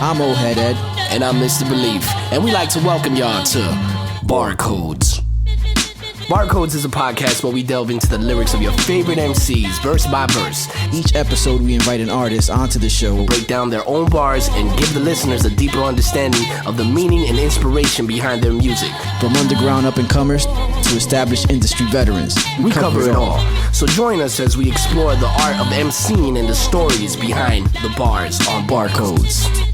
I'm Old Head Ed. And I'm Mr. Beleaf. And we like to welcome y'all to Barcodes. Barcodes is a podcast where we delve into the lyrics of your favorite MCs, verse by verse. Each episode, we invite an artist onto the show, break down their own bars, and give the listeners a deeper understanding of the meaning and inspiration behind their music. From underground up-and-comers to established industry veterans. We cover it all. So join us as we explore the art of MCing and the stories behind the bars on Barcodes.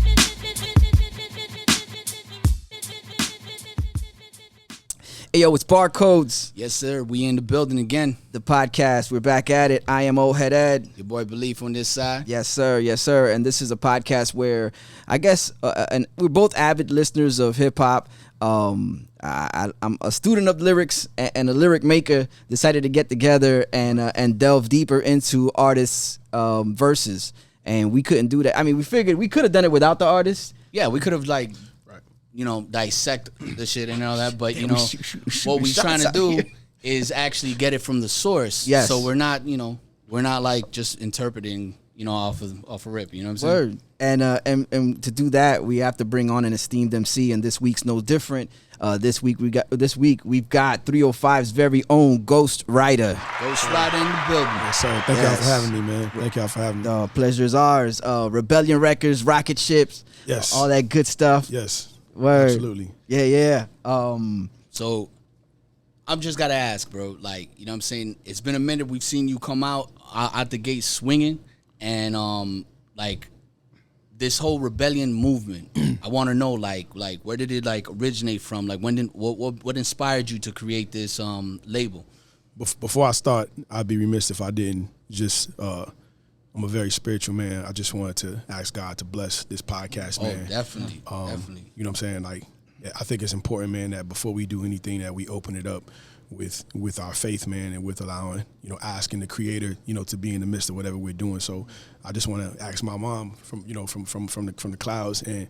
Hey, yo, it's Barcodes. Yes, sir. We in the building again. The podcast. We're back at it. I am Old Head Ed. Your boy Beleaf on this side. Yes, sir. Yes, sir. And this is a podcast where I guess and we're both avid listeners of hip-hop. I'm a student of lyrics and a lyric maker. Decided to get together and delve deeper into artists' verses. And we couldn't do that. I mean, we figured we could have done it without the artists. Yeah, we could have dissect the shit and all that, but what we're trying to do is actually get it from the source. Yes. So we're not like just interpreting, off a rip. You know what I'm saying? Word. And to do that, we have to bring on an esteemed MC, and this week's no different. This week we've got 305's very own Ghostwridah. Ghostwridah in the building. Yes, sir. Thank y'all for having me, man. Thank y'all for having me. Pleasure is ours. Rebellion Records, Rocket Ships, yes, all that good stuff. Yes. Word. Absolutely. Yeah. So I'm just gotta ask, bro. Like, you know what I'm saying? It's been a minute. We've seen you come out the gate swinging, and like this whole rebellion movement. I want to know, like where did it originate from? Like, what inspired you to create this label? Before I start, I'd be remiss if I didn't just. I'm a very spiritual man. I just wanted to ask God to bless this podcast, man. Oh, definitely. Definitely. You know what I'm saying? Like, I think it's important, man, that before we do anything, that we open it up with our faith, man, and with allowing, asking the Creator, to be in the midst of whatever we're doing. So I just want to ask my mom from the clouds and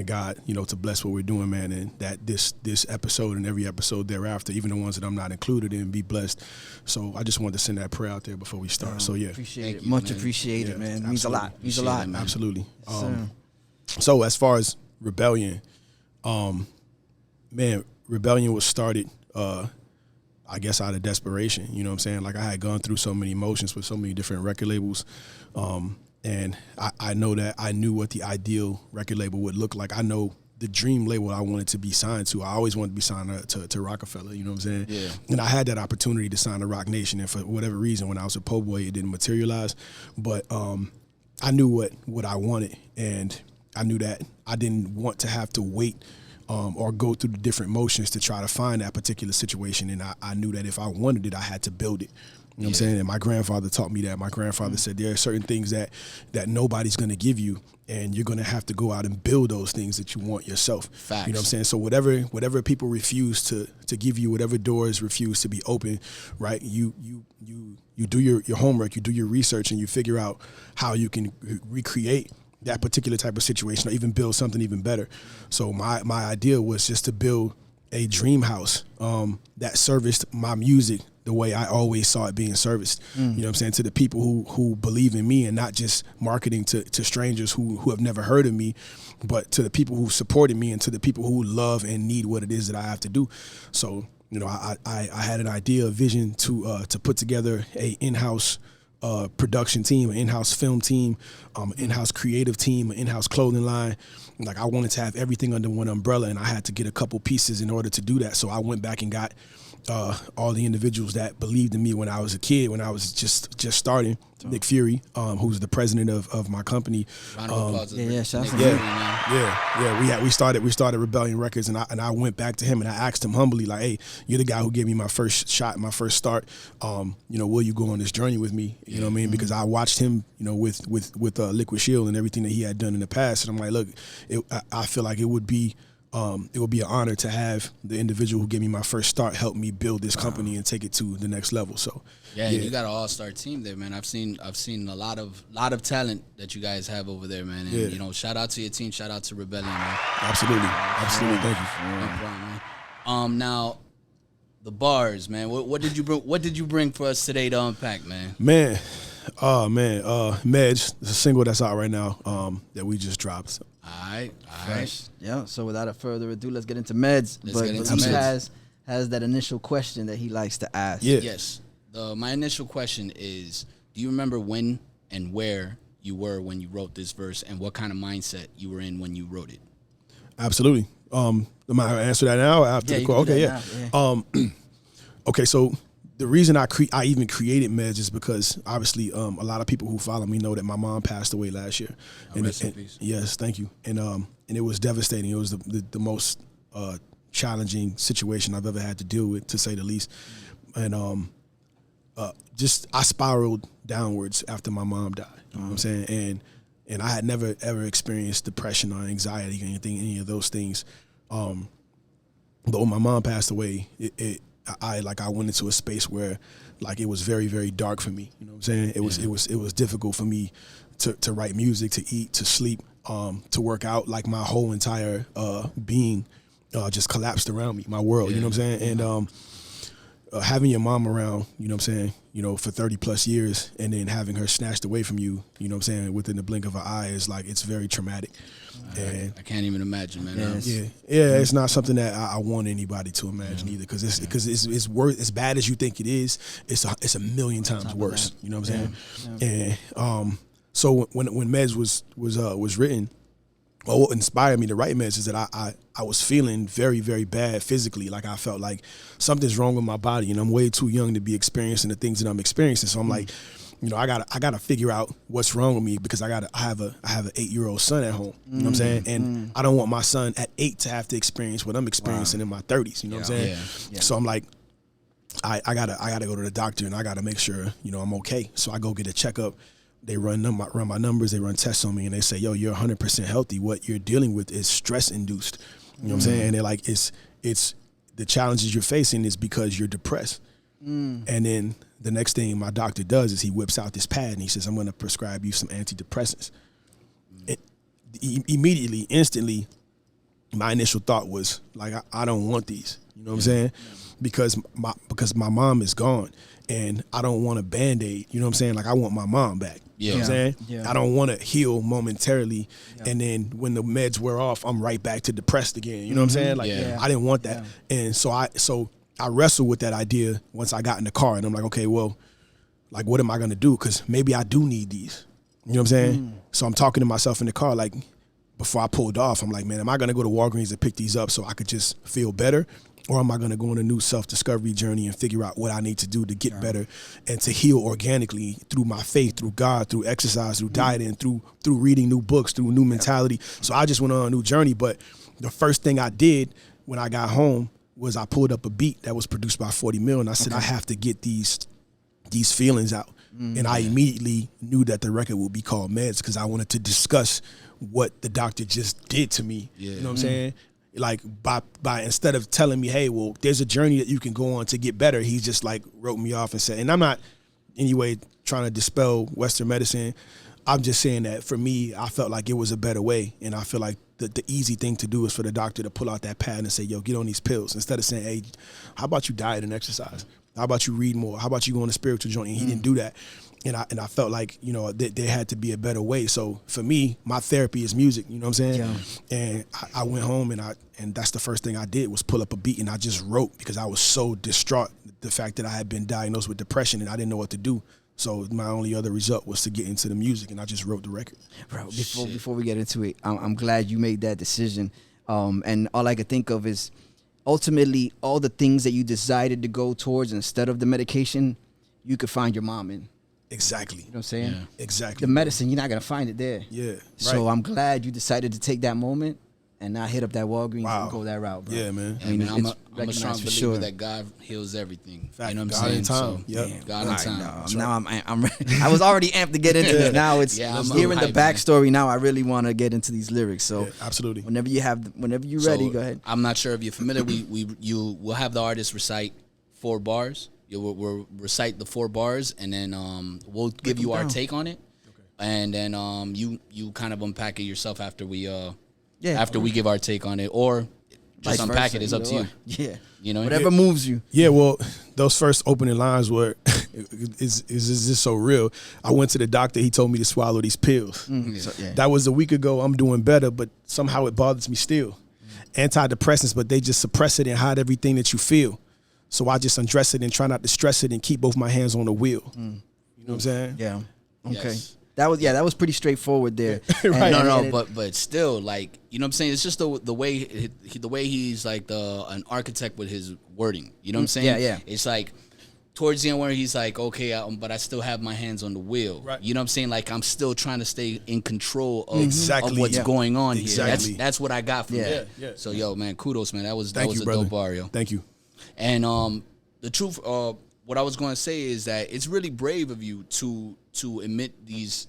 God, to bless what we're doing, man, and that this episode and every episode thereafter, even the ones that I'm not included in, be blessed. So I just wanted to send that prayer out there before we start. So yeah, appreciate it. you, Much man. appreciated, man. Absolutely. Means a lot. Means a lot, man. Absolutely. So as far as rebellion, man, rebellion was started. I guess out of desperation, you know what I'm saying? Like, I had gone through so many emotions with so many different record labels. And I know that I knew what the ideal record label would look like. I know the dream label I wanted to be signed to. I always wanted to be signed to Rockefeller, you know what I'm saying? Yeah. And I had that opportunity to sign to Rock Nation. And for whatever reason, when I was a po' boy, it didn't materialize. But I knew what I wanted. And I knew that I didn't want to have to wait or go through the different motions to try to find that particular situation. And I knew that if I wanted it, I had to build it. You know what I'm saying? And my grandfather taught me that. My grandfather said there are certain things that nobody's going to give you, and you're going to have to go out and build those things that you want yourself. Facts. You know what I'm saying? So whatever people refuse to give you, whatever doors refuse to be open, right? You do your homework, you do your research, and you figure out how you can recreate that particular type of situation, or even build something even better. So my idea was just to build a dream house that serviced my music the way I always saw it being serviced. You know what I'm saying? To the people who believe in me, and not just marketing to strangers who have never heard of me, but to the people who supported me, and to the people who love and need what it is that I have to do. So, I had an idea, a vision to put together a in-house production team, an in-house film team, in-house creative team, an in-house clothing line. Like, I wanted to have everything under one umbrella, and I had to get a couple pieces in order to do that. So I went back and got all the individuals that believed in me when I was a kid, when I was just starting. Nick Fury, who's the president of my company. Round of applause. We started Rebellion Records, and I went back to him and I asked him humbly, like, hey, you're the guy who gave me my first shot, my first start. Will you go on this journey with me? You know what I mean? Because I watched him, with Liquid Shield and everything that he had done in the past, and I'm like, look, I feel like it would be an honor to have the individual who gave me my first start help me build this company and take it to the next level. So yeah, you got an all-star team there, man. I've seen a lot of talent that you guys have over there, man. And shout out to your team, shout out to Rebellion, man. Absolutely, thank you. No problem, man. Now the bars, man. What did you bring? What did you bring for us today to unpack, man? Man, Oh man, Medj, it's a single that's out right now that we just dropped. So. All right. Yeah. So without further ado, let's get into Meds. Let's get into Beleaf Meds. has that initial question that he likes to ask. Yeah. Yes. My initial question is, do you remember when and where you were when you wrote this verse, and what kind of mindset you were in when you wrote it? Absolutely. Am I answer that now or after the call? Okay, yeah. Okay, so the reason I even created Meds is because obviously a lot of people who follow me know that my mom passed away last year. Rest in peace. Yes, thank you. And it was devastating. It was the most challenging situation I've ever had to deal with, to say the least. And just I spiraled downwards after my mom died. You know what I'm saying? And I had never ever experienced depression or anxiety or any of those things. But when my mom passed away, I went into a space where like it was very, very dark for me. You know what I'm saying? It was difficult for me to write music, to eat, to sleep, to work out. Like my whole entire being just collapsed around me, my world. You know what I'm saying? And having your mom around, you know what I'm saying, for 30 plus years, and then having her snatched away from you, you know what I'm saying, within the blink of an eye is like, it's very traumatic. And I can't even imagine, man. it's not something that I want anybody to imagine either, because it's worth, as bad as you think it is, it's a million times worse. You know what I'm saying? And so when Meds was written, well, what inspired me to write Meds is that I was feeling very, very bad physically. Like I felt like something's wrong with my body, and I'm way too young to be experiencing the things that I'm experiencing. So I'm like, I gotta figure out what's wrong with me, because I have an 8-year-old son at home. You know what I'm saying? And I don't want my son at 8 to have to experience what I'm experiencing in my 30s. You know what I'm saying? Yeah. So I'm like, I gotta go to the doctor, and I gotta make sure I'm okay. So I go get a checkup. They run my numbers, they run tests on me, and they say, yo, you're 100% healthy. What you're dealing with is stress induced. You know what I'm saying? And they're like, it's the challenges you're facing is because you're depressed. And then the next thing my doctor does is he whips out this pad and he says, I'm going to prescribe you some antidepressants. Immediately, instantly, my initial thought was like, I don't want these. You know what I'm saying? Because my mom is gone, and I don't want a Band-Aid. You know what I'm saying? Like, I want my mom back. You know what I'm saying? Yeah. I don't want to heal momentarily, and then when the meds wear off, I'm right back to depressed again. You know what I'm saying? Like, I didn't want that. And so I wrestled with that idea once I got in the car, and I'm like, okay, well, like, what am I going to do? Because maybe I do need these. You know what I'm saying? So I'm talking to myself in the car, like, before I pulled off, I'm like, man, am I going to go to Walgreens and pick these up so I could just feel better? Or am I going to go on a new self-discovery journey and figure out what I need to do to get better and to heal organically through my faith, through God, through exercise, through dieting, through reading new books, through new mentality. So I just went on a new journey. But the first thing I did when I got home was I pulled up a beat that was produced by 40 Mil, and I said, I have to get these feelings out. And I immediately knew that the record would be called Meds, because I wanted to discuss what the doctor just did to me. You know what I'm saying? Like, by instead of telling me, hey, well, there's a journey that you can go on to get better, he just like wrote me off and said, and I'm not anyway trying to dispel Western medicine. I'm just saying that for me, I felt like it was a better way. And I feel like the easy thing to do is for the doctor to pull out that pad and say, yo, get on these pills. Instead of saying, hey, how about you diet and exercise? How about you read more? How about you go on a spiritual journey? And he didn't do that. And I felt like, there had to be a better way. So for me, my therapy is music, you know what I'm saying? Yeah. And I went home and that's the first thing I did was pull up a beat, and I just wrote, because I was so distraught, the fact that I had been diagnosed with depression and I didn't know what to do. So my only other result was to get into the music, and I just wrote the record. Bro, before we get into it, I'm glad you made that decision. And all I could think of is ultimately all the things that you decided to go towards instead of the medication, you could find your mom in. Exactly. You know what I'm saying? Yeah. Exactly. The medicine, you're not going to find it there. Yeah. So I'm glad you decided to take that moment and not hit up that Walgreens and go that route, bro. Yeah, man. I mean, I'm a strong believer that God heals everything. Fact. You know what I'm God saying? in time. So, yep. God in time. Now I'm I was already amped to get into it. Now it's hearing the backstory. Now I really want to get into these lyrics. So absolutely. Whenever you're ready, go ahead. I'm not sure if you're familiar. You will have the artist recite 4 bars. We'll recite the 4 bars, and then we'll give you our take on it, and then you kind of unpack it yourself after we we give our take on it, or just Vice unpack versa, it. It's up to you. Yeah. You know, Whatever moves you. Yeah, well, those first opening lines were, is this so real? I went to the doctor. He told me to swallow these pills. So, yeah. That was a week ago. I'm doing better, but somehow it bothers me still. Antidepressants, but they just suppress it and hide everything that you feel. So I just undress it and try not to stress it and keep both my hands on the wheel. You know what I'm saying? Yeah. Okay. Yes. That was pretty straightforward there. Right. But still, like, you know what I'm saying? It's just the way he's like an architect with his wording. You know what I'm saying? Yeah. It's like towards the end where he's like, okay, but I still have my hands on the wheel. Right. You know what I'm saying? Like, I'm still trying to stay in control of, Exactly. of what's Yeah. going on Exactly. here. That's what I got from that. Yeah. So, yo, man, kudos, man. That was Thank you, a brother. dope bar, yo. Thank you. And the truth, what I was going to say is that it's really brave of you to admit these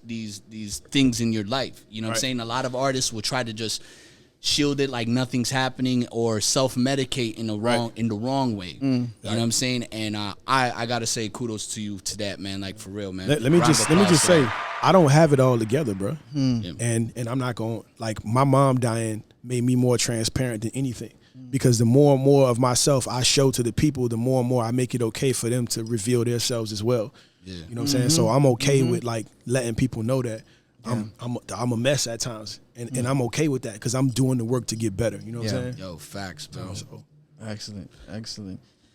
things in your life. You know what I'm Right. saying? A lot of artists will try to just shield it like nothing's happening or self-medicate in the wrong way. You know what I'm saying? And I got to say kudos to you to that, man. Like, for real, man. Let me Round of just applause for say, that. I don't have it all together, bro. Yeah. And I'm not going, like, my mom dying made me more transparent than anything. Because the more and more of myself I show to the people, the more and more I make it okay for them to reveal themselves as well. Yeah. You know what I'm saying? So I'm okay with, like, letting people know that I'm a mess at times. And I'm okay with that because I'm doing the work to get better. You know what I'm saying? Yo, facts, bro. So, Excellent.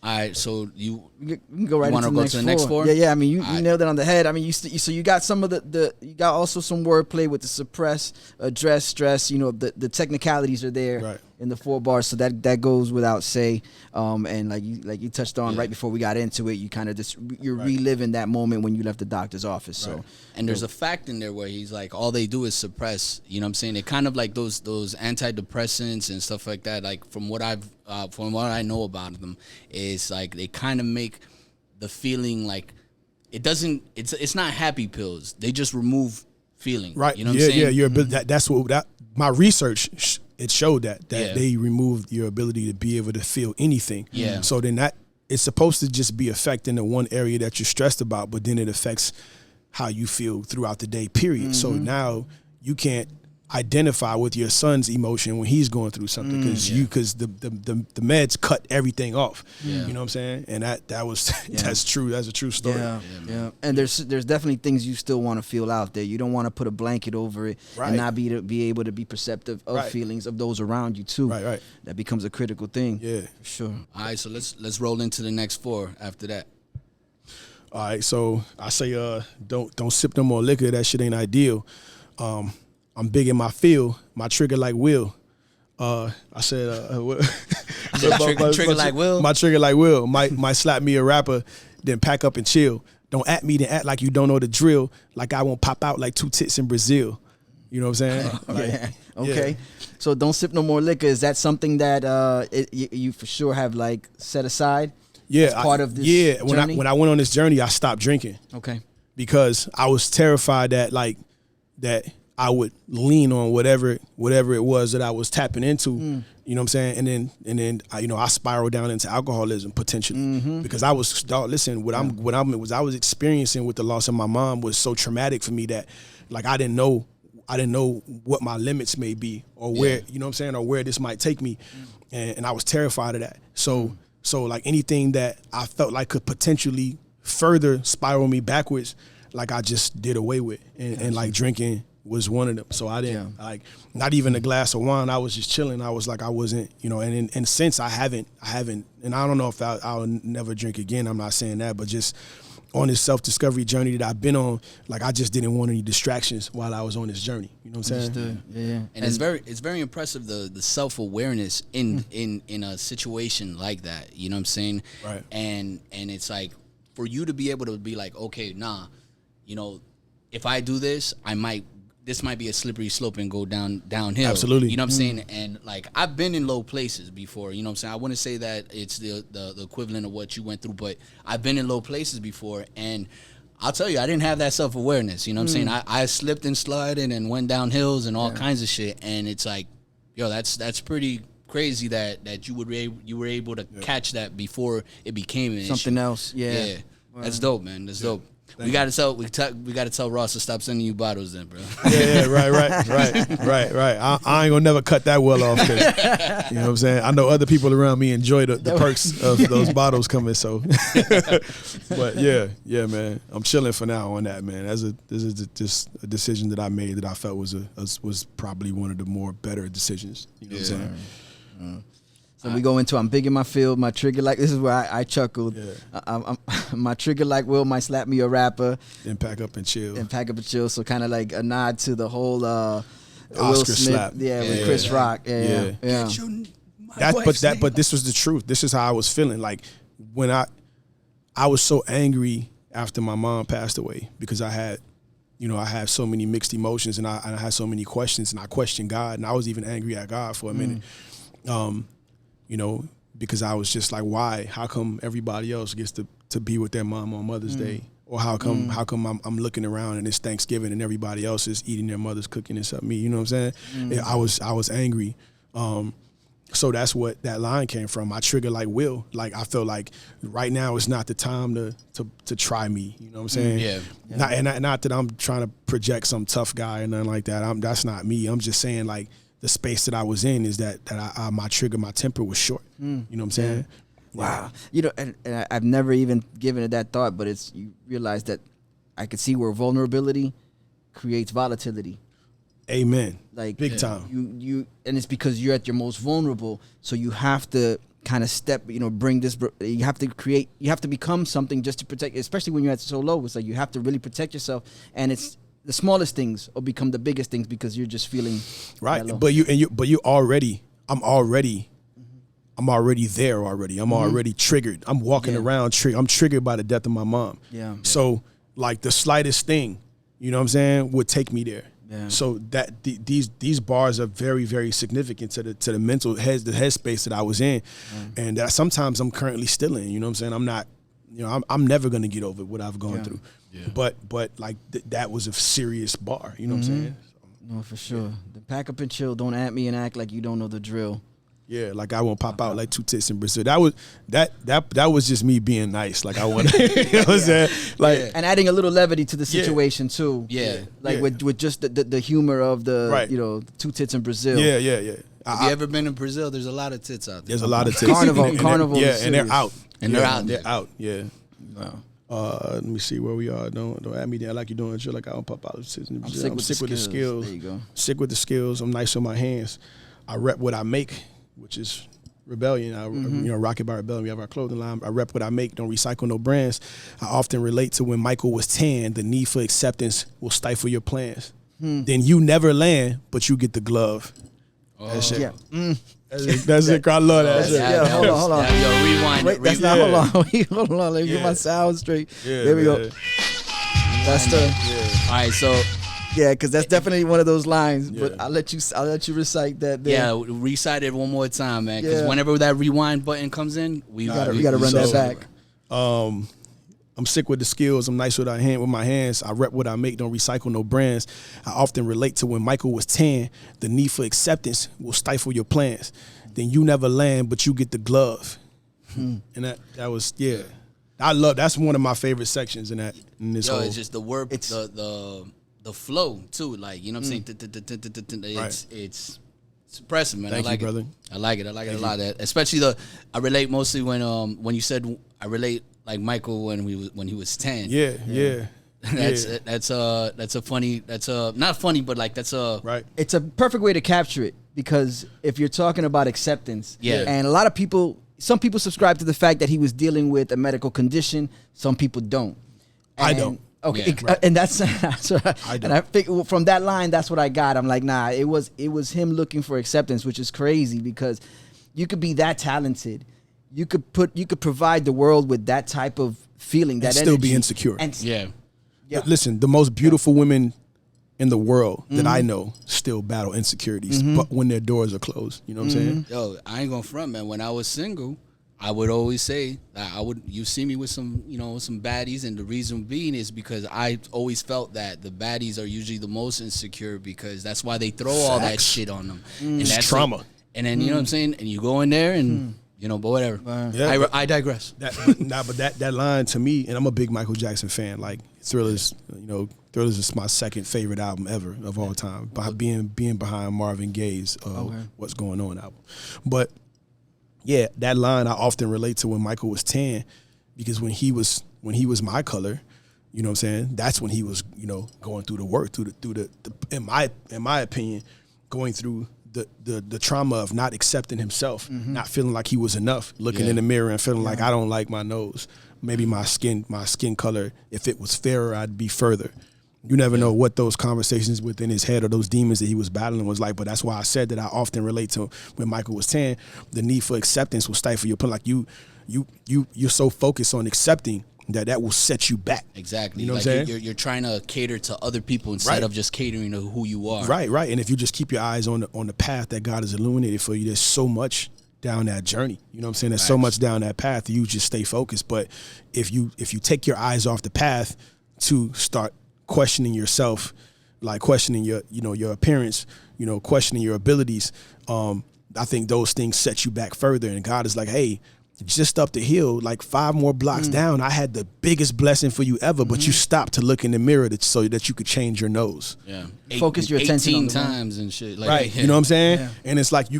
All right, so you We can go right wanna into go to the next four? Yeah. I mean, you Alright. nailed it on the head. I mean, so you got some of you got also some wordplay with the suppress, address, stress. You know, the technicalities are there Right. in the 4 bars, so that goes without say. And like you touched on right before we got into it, you kind of just you're reliving that moment when you left the doctor's office. So And there's a fact in there where he's like, all they do is suppress. You know what I'm saying? It kind of like those antidepressants and stuff like that. Like from what I know about them, is like they kind of make the feeling like it's not happy pills. They just remove feeling. right. You know what I'm saying? Yeah. That's what my research it showed that Yeah. they removed your ability to be able to feel anything. Yeah. So then it's supposed to just be affecting the one area that you're stressed about, but then it affects how you feel throughout the day, period. So now you can't identify with your son's emotion when he's going through something because the meds cut everything off. Yeah. You know what I'm saying? And that was that's true. That's a true story. Yeah. And there's definitely things you still want to feel out there. You don't want to put a blanket over it Right. and not be able to be perceptive of Right. feelings of those around you too. Right. That becomes a critical thing. Yeah. For sure. All right, so let's roll into the next 4 after that. All right, so I say don't sip no more liquor. That shit ain't ideal. I'm big in my field. My trigger like Will. I said Trigger like Will? My trigger like Will. Might slap me a rapper, then pack up and chill. Don't at me, then act like you don't know the drill. Like I won't pop out like 2 tits in Brazil. You know what I'm saying? Yeah. Okay. So don't sip no more liquor. Is that something that you for sure have like set aside? Yeah, as part of this When journey? I went on this journey, I stopped drinking Okay. because I was terrified that I would lean on whatever it was that I was tapping into. You know what I'm saying? And then I spiraled down into alcoholism potentially because I was what I was experiencing with the loss of my mom was so traumatic for me that like I didn't know what my limits may be or where you know what I'm saying or where this might take me, and I was terrified of that. So like anything that I felt like could potentially further spiral me backwards, like I just did away with, and like drinking was one of them. So I didn't like not even a glass of wine. I was just chilling. I was like I wasn't, and since I haven't, and I don't know if I'll never drink again. I'm not saying that, but just on this self-discovery journey that I've been on, like I just didn't want any distractions while I was on this journey. You know what I'm saying? Yeah. And it's very impressive the self-awareness in a situation like that. You know what I'm saying? Right. And it's like for you to be able to be like, okay, if I do this, this might be a slippery slope and go downhill. Absolutely. You know what I'm saying? And like I've been in low places before, you know what I'm saying? I wouldn't say that it's the equivalent of what you went through, but I've been in low places before, and I'll tell you, I didn't have that self-awareness, you know what I'm saying? I slipped and slided and went down hills and all kinds of shit, and it's like, yo, that's pretty crazy that you were able to catch that before it became an Something issue. else. Yeah. That's dope, man. That's dope. We gotta tell Ross to stop sending you bottles, then, bro. Yeah, right. I ain't gonna never cut that well off. 'Cause, you know what I'm saying? I know other people around me enjoy the perks of those bottles coming. So, but yeah, man, I'm chilling for now on that, man. This is just a decision that I made that I felt was probably one of the more better decisions. You know what I'm saying? So we go into I'm big in my field, my trigger like this is where I chuckled. Yeah. My trigger like Will might slap me a rapper. And pack up and chill. So kind of like a nod to the whole Will Oscar Smith, slap. With Chris Rock. Yeah. But this was the truth. This is how I was feeling. Like when I was so angry after my mom passed away because I had so many mixed emotions and I had so many questions and I questioned God and I was even angry at God for a minute. Because I was just like, why? How come everybody else gets to be with their mom on Mother's Day? Or how come I'm looking around and it's Thanksgiving and everybody else is eating their mother's cooking except me? You know what I'm saying? Yeah, I was angry. So that's what that line came from. I trigger like Will. Like I feel like right now is not the time to try me. You know what I'm saying? Yeah. Not that I'm trying to project some tough guy or nothing like that. That's not me. I'm just saying like the space that I was in is that my temper was short. You know what I'm saying? Wow. And I've never even given it that thought, but you realize that I could see where vulnerability creates volatility. Amen. Like big time. You and it's because you're at your most vulnerable, so you have to kind of bring this. You have to become something just to protect, especially when you're at so low. It's like you have to really protect yourself, and it's the smallest things will become the biggest things because you're just feeling right. I'm already there already. I'm already triggered. I'm walking around I'm triggered by the death of my mom. Yeah. So like the slightest thing, you know what I'm saying, would take me there. Yeah. So that these bars are very, very significant to the mental headspace that I was in, and that sometimes I'm currently still in. You know what I'm saying? I'm not, I'm never gonna get over what I've gone through. Yeah. But like that was a serious bar. You know what I'm saying? No, for sure. The pack up and chill. Don't at me and act like you don't know the drill. Yeah, like I won't pop out like two tits in Brazil. That was just me being nice. Like I want to, you know what I'm saying? Like and adding a little levity to the situation too. Yeah, like with just the humor of the two tits in Brazil. Yeah. Have you ever been in Brazil? There's a lot of tits out there. There's a lot of tits. Carnival. Yeah, and they're out. They're out. Yeah. Wow. Let me see where we are. Don't add me there like you're doing shit. Like I don't pop out. I'm sick with the skills. There you go. Sick with the skills. I'm nice on my hands. I rep what I make, which is rebellion. Rocket by Rebellion. We have our clothing line. I rep what I make. Don't recycle no brands. I often relate to when Michael was 10. The need for acceptance will stifle your plans. Then you never land, but you get the glove. Oh. That shit. Yeah. That's it. I love that shit. Yeah, hold on. Yo, rewind. Wait, that's not. Hold on. Let me get my sound straight. Yeah, there we go. That's the. All right, so. Yeah, because that's definitely one of those lines. Yeah. But I'll let you recite that. There. Yeah, recite it one more time, man. Because whenever that rewind button comes in, we gotta run that back. I'm sick with the skills. I'm nice with my hands. I rep what I make. Don't recycle no brands. I often relate to when Michael was 10. The need for acceptance will stifle your plans. Then you never land, but you get the glove. And that was I love. That's one of my favorite sections in this whole. It's just the word. It's the flow too. Like you know what I'm saying. It's impressive, man. Thank I like you, brother. I like it a lot. Especially I relate mostly when you said I relate. Like Michael when he was 10. Yeah. That's a funny. That's not funny, but like that's a right. It's a perfect way to capture it because if you're talking about acceptance, and a lot of people, some people subscribe to the fact that he was dealing with a medical condition. Some people don't. I don't. Okay, right. And that's I don't. and I think from that line, that's what I got. I'm like, nah, it was him looking for acceptance, which is crazy because you could be that talented. You could provide the world with that type of feeling, that still energy, be insecure. Yeah. Listen, the most beautiful women in the world that I know still battle insecurities, but when their doors are closed, you know what I'm saying? Yo, I ain't gonna front, man. When I was single, I would always say that you see me with some baddies, and the reason being is because I always felt that the baddies are usually the most insecure because that's why they throw all that shit on them. And It's that's trauma. And then you know what I'm saying, and you go in there and You know, but whatever. Yeah, I digress. But that line to me, and I'm a big Michael Jackson fan. Like Thrillers, Thrillers is my second favorite album ever of all time. By being behind Marvin Gaye's What's Going On album. But yeah, that line I often relate to when Michael was 10, because when he was my color, you know what I'm saying? That's when he was, going through the work, through the in my opinion, going through the trauma of not accepting himself, not feeling like he was enough, looking in the mirror and feeling like I don't like my nose. Maybe my skin color, if it was fairer, I'd be further. You never know what those conversations within his head or those demons that he was battling was like. But that's why I said that I often relate to when Michael was 10, the need for acceptance will stifle your point. Like you're so focused on accepting that will set you back. Exactly. You know like what I'm saying? You're trying to cater to other people instead of just catering to who you are. Right. And if you just keep your eyes on the path that God has illuminated for you, there's so much down that journey. You know what I'm saying? There's so much down that path. You just stay focused. But if you take your eyes off the path to start questioning yourself, like questioning your appearance, questioning your abilities, I think those things set you back further. And God is like, hey, just up the hill, like 5 more blocks down, I had the biggest blessing for you ever, but you stopped to look in the mirror so that you could change your nose. Yeah. Focus your attention 18 on the times and shit. Like, Right. You know what I'm saying? Yeah. And it's like you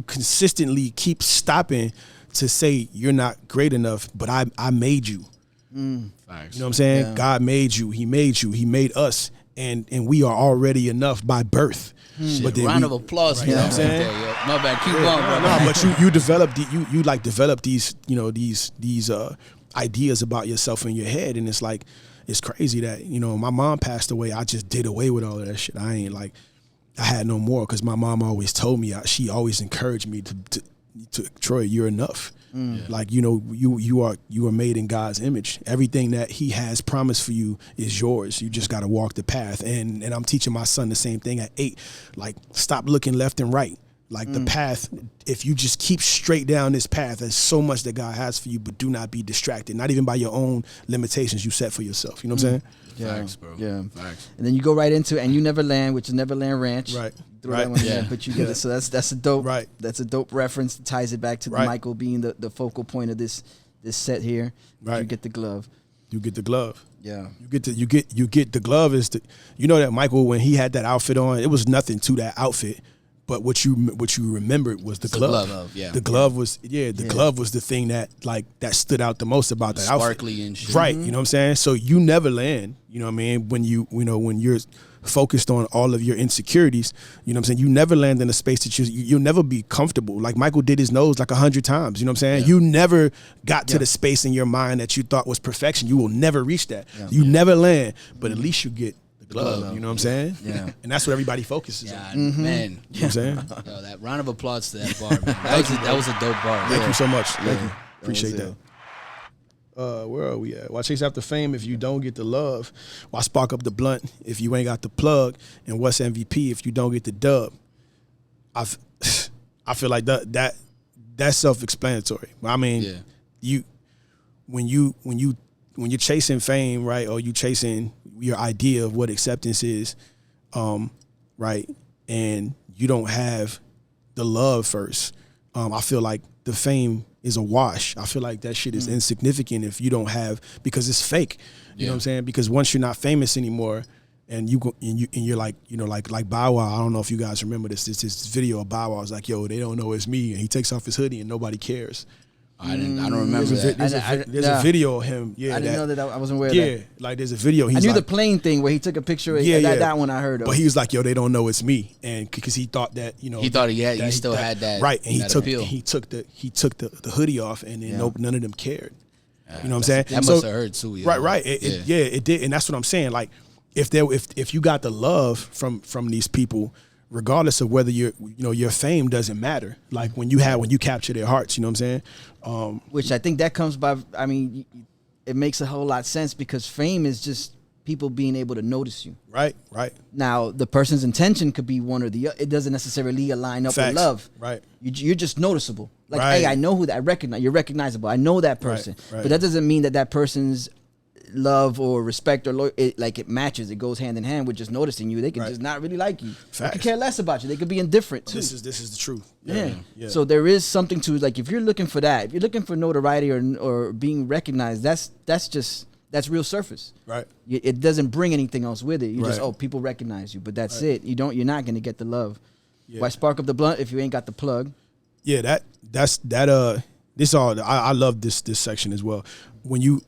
consistently keep stopping to say you're not great enough, but I made you. Facts. You know what I'm saying? Yeah. God made you. He made us. And we are already enough by birth. But then round of applause for that. Saying? My bad. Keep going, bro. No, but you develop these these ideas about yourself in your head, and it's like it's crazy that my mom passed away. I just did away with all of that shit. I had no more because my mom always told me. She always encouraged me to Troy, you're enough. Like you are made in God's image. Everything that He has promised for you is yours. You just got to walk the path. And I'm teaching my son the same thing at 8. Like, stop looking left and right. Like the path, if you just keep straight down this path, there's so much that God has for you, but do not be distracted, not even by your own limitations you set for yourself. You know what I'm saying? Yeah. Facts, bro. Yeah. Facts. And then you go right into And You Never Land, which is Neverland Ranch. Right. Throw that one in there, but you get it. So that's a dope. Right. That's a dope reference. Ties it back to Michael being the focal point of this set here. Right. You get the glove. You get the glove. Yeah. You get the glove is that Michael, when he had that outfit on, it was nothing to that outfit. But what you remembered was the glove. The glove was glove was the thing that stood out the most about that outfit. Sparkly and shit. Right, you know what I'm saying? So you never land, you know what I mean, when when you're focused on all of your insecurities, you know what I'm saying? You never land in a space that you'll never be comfortable. Like Michael did his nose like 100 times, you know what I'm saying? Yeah. You never got to the space in your mind that you thought was perfection. You will never reach that. Yeah. You never land, but at least you get glove, you know what I'm saying? Yeah. And that's what everybody focuses on. Man. You know what I'm saying? Yo, that round of applause to that bar, man. That was a dope bar. Thank you so much. Thank you. Appreciate that. Where are we at? Why chase after fame if you don't get the love? Why spark up the blunt if you ain't got the plug? And what's MVP if you don't get the dub? I feel like that's self-explanatory. I mean, when you're chasing fame, right, or you chasing your idea of what acceptance is, right, and you don't have the love first, I feel like the fame is a wash. I feel like that shit is insignificant if you don't have, because it's fake. You know what I'm saying? Because once you're not famous anymore, and you're like, like Bow Wow. I don't know if you guys remember this. This video of Bow Wow is like, yo, they don't know it's me, and he takes off his hoodie and nobody cares. I don't remember that. There's a video of him. Yeah, I didn't know that. I wasn't aware of that. Yeah, like there's a video. I knew the plane thing where he took a picture. That one I heard of. But he was like, "Yo, they don't know it's me," and because he thought that he thought he still had that right, and appeal. he took the hoodie off, and then none of them cared. You know what I'm saying? That must have hurt too. Yeah. Right. It did, and that's what I'm saying. Like if you got the love from these people, regardless of whether your fame doesn't matter. Like when you capture their hearts, you know what I'm saying? Which I think that comes by, I mean, it makes a whole lot of sense because fame is just people being able to notice you. Right. Now, the person's intention could be one or the other. It doesn't necessarily align up with love. Right. You're just noticeable. Like, hey, I know who that, I recognize, you're recognizable. I know that person. Right. But that doesn't mean that person's love or respect or it matches. It goes hand in hand with just noticing you. They could just not really like you. They could care less about you. They could be indifferent too. This is the truth. Yeah. So there is something to, like, if you're looking for that, if you're looking for notoriety or being recognized, that's real surface. Right. It doesn't bring anything else with it. You just people recognize you, but that's it. You're not gonna get the love. Why spark up the blunt if you ain't got the plug? Yeah, this all I love this section as well. When you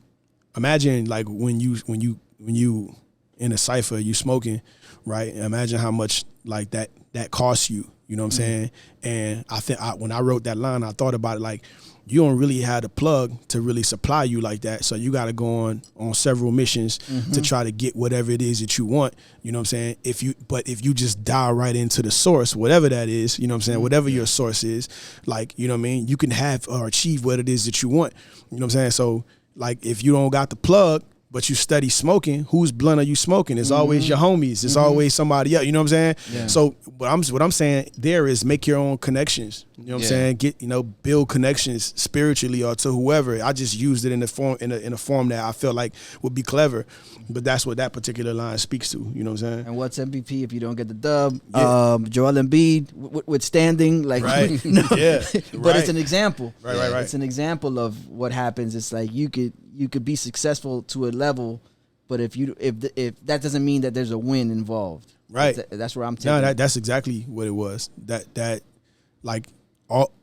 imagine, like, when you in a cipher, you smoking, right? Imagine how much like that costs you. You know what I'm saying? And I think when I wrote that line, I thought about it like, you don't really have the plug to really supply you like that. So you got to go on several missions to try to get whatever it is that you want. You know what I'm saying? If you just dial right into the source, whatever that is, you know what I'm saying? Whatever your source is, like, you know what I mean? You can have or achieve what it is that you want. You know what I'm saying? So, like, if you don't got the plug, but you study smoking, whose blunt are you smoking? It's always your homies. It's always somebody else. You know what I'm saying? Yeah. So what I'm saying there is make your own connections. You know what I'm saying? Get, build connections spiritually or to whoever. I just used it in a form that I felt like would be clever. But that's what that particular line speaks to. You know what I'm saying? And what's MVP if you don't get the dub? Joel Embiid withstanding, like, right. But it's an example. Right. It's an example of what happens. It's like you could be successful to a level, but if that doesn't mean that there's a win involved. Right. That's where I'm taking. No, that's exactly what it was. That like,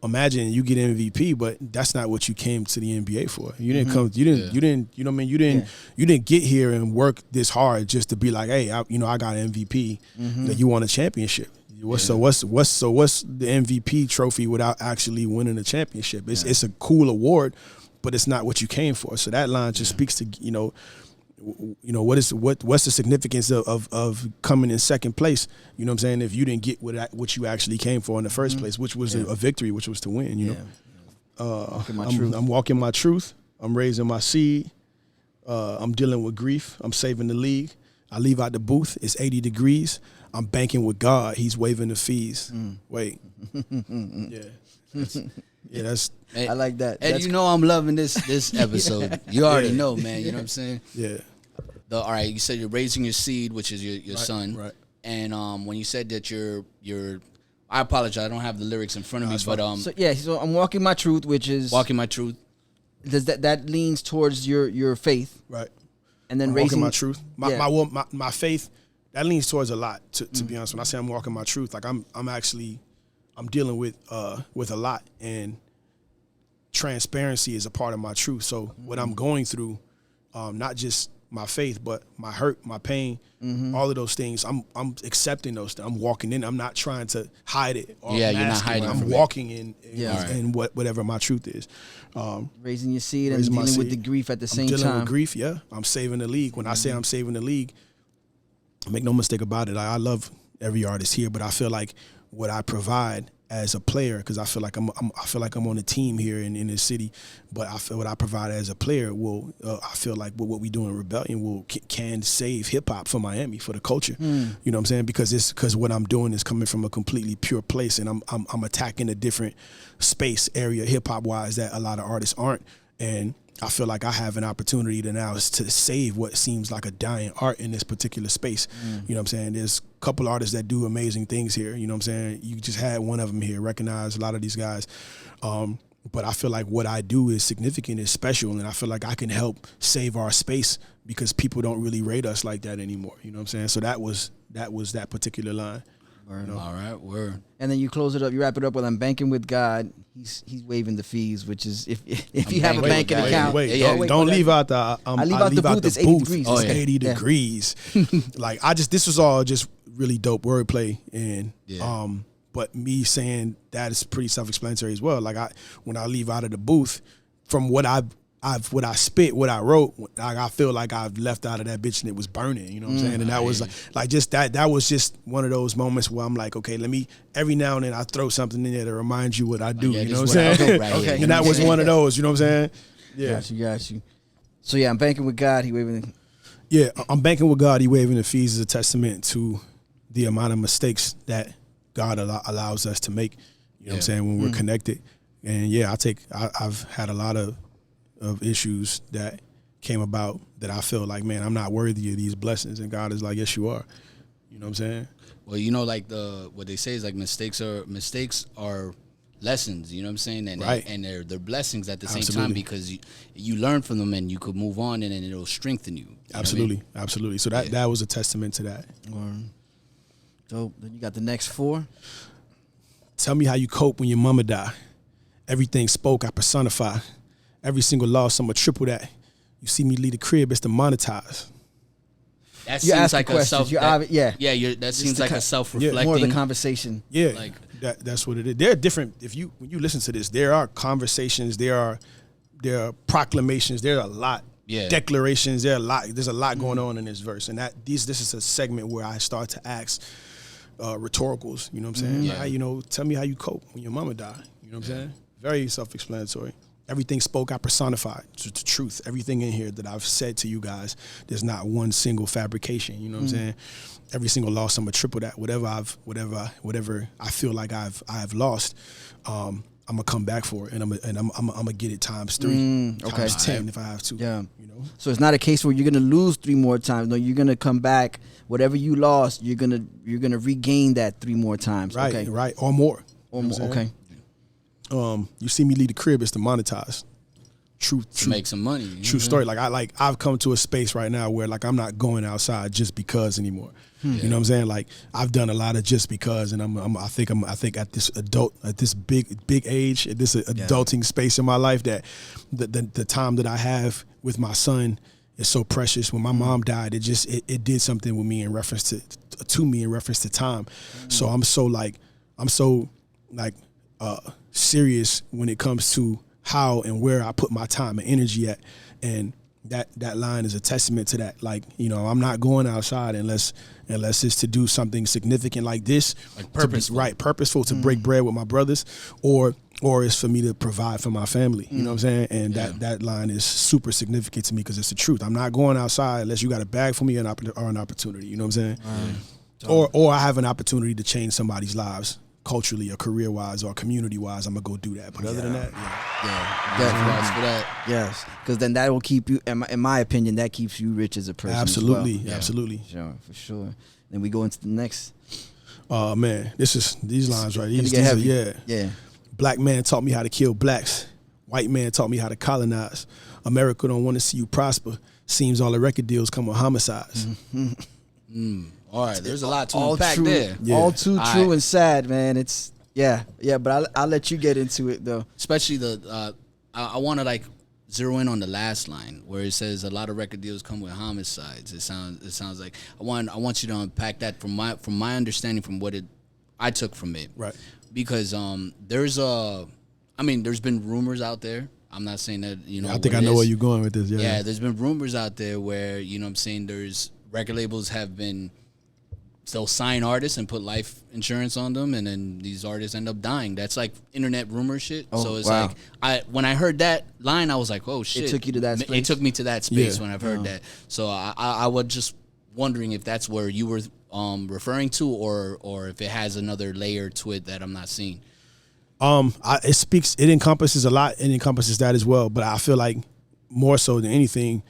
imagine you get MVP, but that's not what you came to the NBA for. You didn't come. You didn't. You know what I mean? You didn't get here and work this hard just to be like, hey, I got MVP. You won a championship. What's the MVP trophy without actually winning a championship? It's a cool award, but it's not what you came for. So that line just speaks to what's the significance of coming in second place? You know what I'm saying? If you didn't get what you actually came for in the first place, which was a victory, which was to win. You know, I'm walking my truth. I'm raising my seed. I'm dealing with grief. I'm saving the league. I leave out the booth. It's 80 degrees. I'm banking with God. He's waiving the fees. Wait, that's. I like that. And I'm loving this episode. You already know, man. You know what I'm saying? Yeah. All right, you said you're raising your seed, which is your son. Right. And when you said that you're I apologize, I don't have the lyrics in front of me, but so I'm walking my truth, which is walking my truth. Does that leans towards your faith, right? And then I'm raising walking my truth, my faith, that leans towards a lot. To be honest, when I say I'm walking my truth, like I'm dealing with a lot, and transparency is a part of my truth. So what I'm going through, not just my faith, but my hurt, my pain, all of those things, I'm accepting those things. I'm walking in. I'm not trying to hide it. Or you're not hiding. I'm walking in whatever my truth is. Raising your seed and dealing with the grief at the same time. Dealing with grief, yeah. I'm saving the league. When I say I'm saving the league, make no mistake about it. I love every artist here, but I feel like what I provide as a player, because I feel like I'm on a team here in this city, but I feel what I provide as a player will I feel like what we do in Rebellion can save hip hop for Miami, for the culture. You know what I'm saying? Because what I'm doing is coming from a completely pure place, and I'm attacking a different space area hip hop wise that a lot of artists aren't, and I feel like I have an opportunity to save what seems like a dying art in this particular space. You know what I'm saying? There's a couple artists that do amazing things here. You know what I'm saying? You just had one of them here, recognize a lot of these guys. But I feel like what I do is significant, is special, and I feel like I can help save our space because people don't really rate us like that anymore. You know what I'm saying? So that was that particular line. Word. You know? All right, word. And then you close it up. You wrap it up with, "I'm banking with God. He's waiving the fees," which is if you have a banking account. Don't leave out the. I leave out the booth. It's 80 degrees. Oh, it's 80 degrees. Like this was all just really dope wordplay, and but me saying that is pretty self-explanatory as well. Like when I leave out of the booth, from what I spit, what I wrote, I feel like I've left out of that bitch and it was burning, you know what I'm saying? And that was like just that was just one of those moments where I'm like, okay, let me, every now and then I throw something in there to remind you what I do, you know what I'm saying? And that was one of those, you know what I'm saying? Yeah. Got you. So I'm banking with God, he waiving I'm banking with God, he waiving the fees, is a testament to the amount of mistakes that God allows us to make, you know what I'm saying, when we're connected. And I've had a lot of issues that came about that I feel like, man, I'm not worthy of these blessings, and God is like, yes, you are. You know what I'm saying? Well, you know, like what they say is like mistakes are lessons. You know what I'm saying? And right. and they're blessings at the same Absolutely. time, because you learn from them and you could move on, and then it'll strengthen you. Absolutely, absolutely. So that was a testament to that. So then you got the next 4. Tell me how you cope when your mama die. Everything spoke, I personify. Every single loss, I'ma triple that. You see me leave the crib, it's to monetize. That You seems ask like the a questions. self. Yeah. That seems like a self-reflecting. More of the conversation. Yeah, Like, that's what it is. There are different. When you listen to this, there are conversations. There are proclamations. There are a lot. Yeah. Declarations. There's a lot going on in this verse, and this is a segment where I start to ask rhetoricals. You know what I'm saying? Yeah. Like, tell me how you cope when your mama died. You know what I'm saying? Very self-explanatory. Everything spoke, I personified. It's the truth. Everything in here that I've said to you guys, there's not one single fabrication. You know what I'm saying? Every single loss, I'm gonna triple that. Whatever I feel like I've lost, I'm gonna come back for it, and I'm gonna get it times 3, times 10 if I have to. Yeah. You know. So it's not a case where you're gonna lose 3 more times. No, you're gonna come back. Whatever you lost, you're gonna regain that 3 more times. Right. Okay. Right. Or more. Or You know more. what I'm Okay. saying? You see me leave the crib, it's to monetize. True. to make some money. You True know? story. I've come to a space right now where I'm not going outside just because anymore. You know what I'm saying? Like, I've done a lot of just because, and I think at this big age, at this adulting space in my life, that the time that I have with my son is so precious. When my mom died, it did something with me in reference to time. So I'm so serious when it comes to how and where I put my time and energy at, and that line is a testament to that. Like, I'm not going outside unless it's to do something significant like this, Like purposeful. Purposeful to break bread with my brothers, or it's for me to provide for my family. You know what I'm saying? And that line is super significant to me because it's the truth. I'm not going outside unless you got a bag for me or an opportunity. You know what I'm saying? Or I have an opportunity to change somebody's lives culturally or career-wise or community-wise. I'm gonna go do that. But other than that, Definitely. For that. Yes, because then that will keep you. In my opinion, that keeps you rich as a person. absolutely, as well. absolutely. Sure, for sure. Then we go into the next. Oh man, these lines right. Gonna These get are, heavy. yeah. Yeah. Black man taught me how to kill blacks. White man taught me how to colonize. America don't want to see you prosper. Seems all the record deals come with homicides. All right, there's a lot to All unpack true. there. Yeah. All too All true right. and sad, man. It's yeah. But I'll let you get into it though. Especially I want to zero in on the last line where it says a lot of record deals come with homicides. It sounds like I want you to unpack that from my understanding, from what I took from it. Right. Because there's been rumors out there. I'm not saying that I think I know where you're going with this. Yeah, there's been rumors out there where, I'm saying, there's record labels they'll sign artists and put life insurance on them, and then these artists end up dying. That's like internet rumor shit. Oh, so it's wow. when I heard that line, I was like, oh shit. It took you to that space? It took me to that space Yeah. when I've heard that. So I was just wondering if that's where you were referring to, or if it has another layer to it that I'm not seeing. It encompasses a lot. It encompasses that as well. But I feel like more so than anything,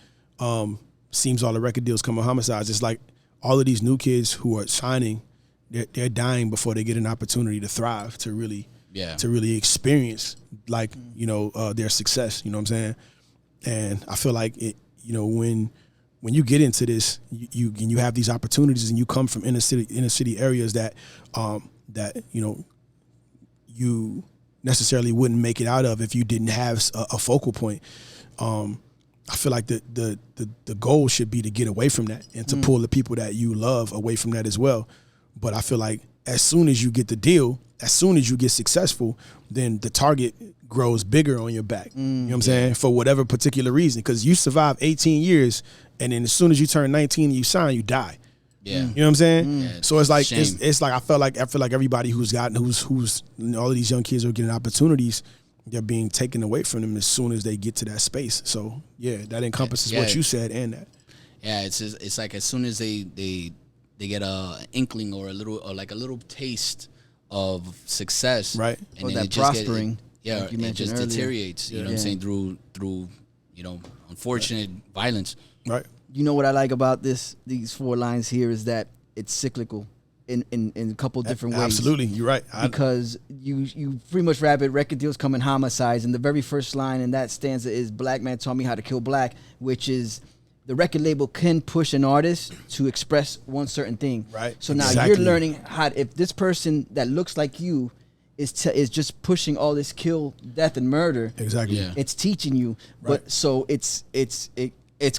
seems all the record deals come with homicides. It's like all of these new kids who are signing, they're dying before they get an opportunity to thrive, to really experience their success. You know what I'm saying? And I feel like it. When you get into this, you have these opportunities, and you come from inner city areas that you necessarily wouldn't make it out of if you didn't have a focal point. I feel like the goal should be to get away from that and to pull the people that you love away from that as well. But I feel like as soon as you get the deal, as soon as you get successful, then the target grows bigger on your back. You know what I'm saying? For whatever particular reason. Because you survive 18 years, and then as soon as you turn 19 and you sign, you die. Yeah. You know what I'm saying? Yeah, So it's like shame. it's like I feel like everybody who's all of these young kids are getting opportunities, they're being taken away from them as soon as they get to that space. So yeah, that encompasses what you said and that. Yeah, it's like as soon as they get a inkling or a little taste of success, Right. And Or then that it just prospering, like you it mentioned just earlier. deteriorates. You know what I'm saying, through unfortunate violence. Right. You know what I like about these 4 lines here is that it's cyclical in a couple different ways. Absolutely, you're right. Because you pretty much rap it, record deals come in homicides, and the very first line in that stanza is "Black man taught me how to kill black," which is the record label can push an artist to express one certain thing. Right. So now Exactly. you're learning how, if this person that looks like you is just pushing all this kill, death, and murder. Exactly. Yeah. It's teaching you, Right. but so it's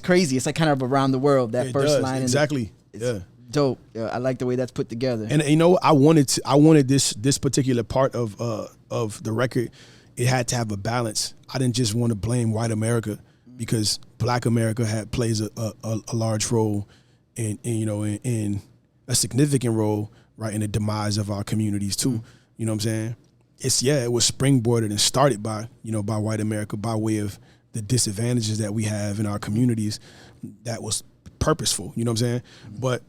crazy. It's like kind of around the world. That It first does. line, Exactly. It's dope. Yeah, I like the way that's put together. And you know what? I wanted this particular part of the record. It had to have a balance. I didn't just want to blame white America, because Black America plays a large role in a significant role, right, in the demise of our communities too. You know what I'm saying? It was springboarded and started by white America by way of the disadvantages that we have in our communities. That was purposeful. You know what I'm saying? But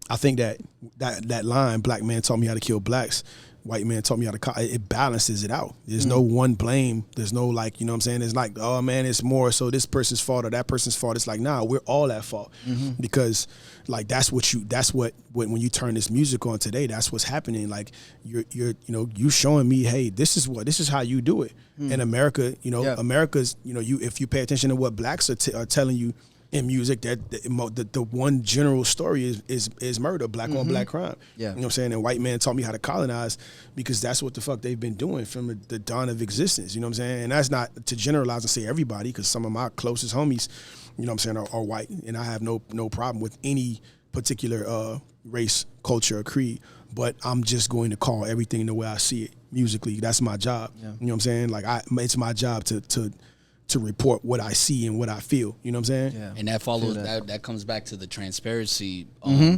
I think that line, "Black man taught me how to kill blacks, white man taught me how to," it balances it out. There's no one blame. There's no like, you know what I'm saying? It's like, oh man, it's more so this person's fault or that person's fault. It's like, nah, we're all at fault. Because like that's what when you turn this music on today, that's what's happening. Like you showing me, hey, this is how you do it. In America, America's, if you pay attention to what blacks are telling you in music, that the one general story is murder, black on black crime. Yeah. You know what I'm saying? And white man taught me how to colonize, because that's what the fuck they've been doing from the dawn of existence. You know what I'm saying? And that's not to generalize and say everybody, because some of my closest homies, you know what I'm saying, are white, and I have no problem with any particular race, culture, or creed. But I'm just going to call everything the way I see it musically. That's my job. Yeah. You know what I'm saying? Like it's my job to report what I see and what I feel. You know what I'm saying? Yeah. And that follows that comes back to the transparency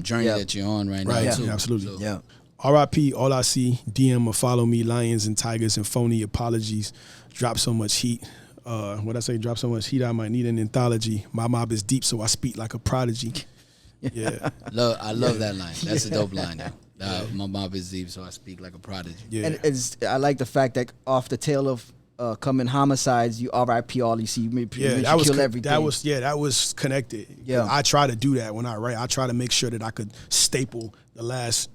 journey that you're on right now. Right, too. yeah, absolutely. So, Yeah. R.I.P. All I see, DM or follow me, lions and tigers and phony apologies. Drop so much heat. What I say? Drop so much heat, I might need an anthology. My mob is deep, so I speak like a prodigy. Yeah. I love that line. That's a dope line, though. My mob is deep, so I speak like a prodigy. Yeah. And I like the fact that off the tail of coming homicides, you RIP all you see. You kill everything. That was connected. Yeah. I try to do that when I write. I try to make sure that I could staple the last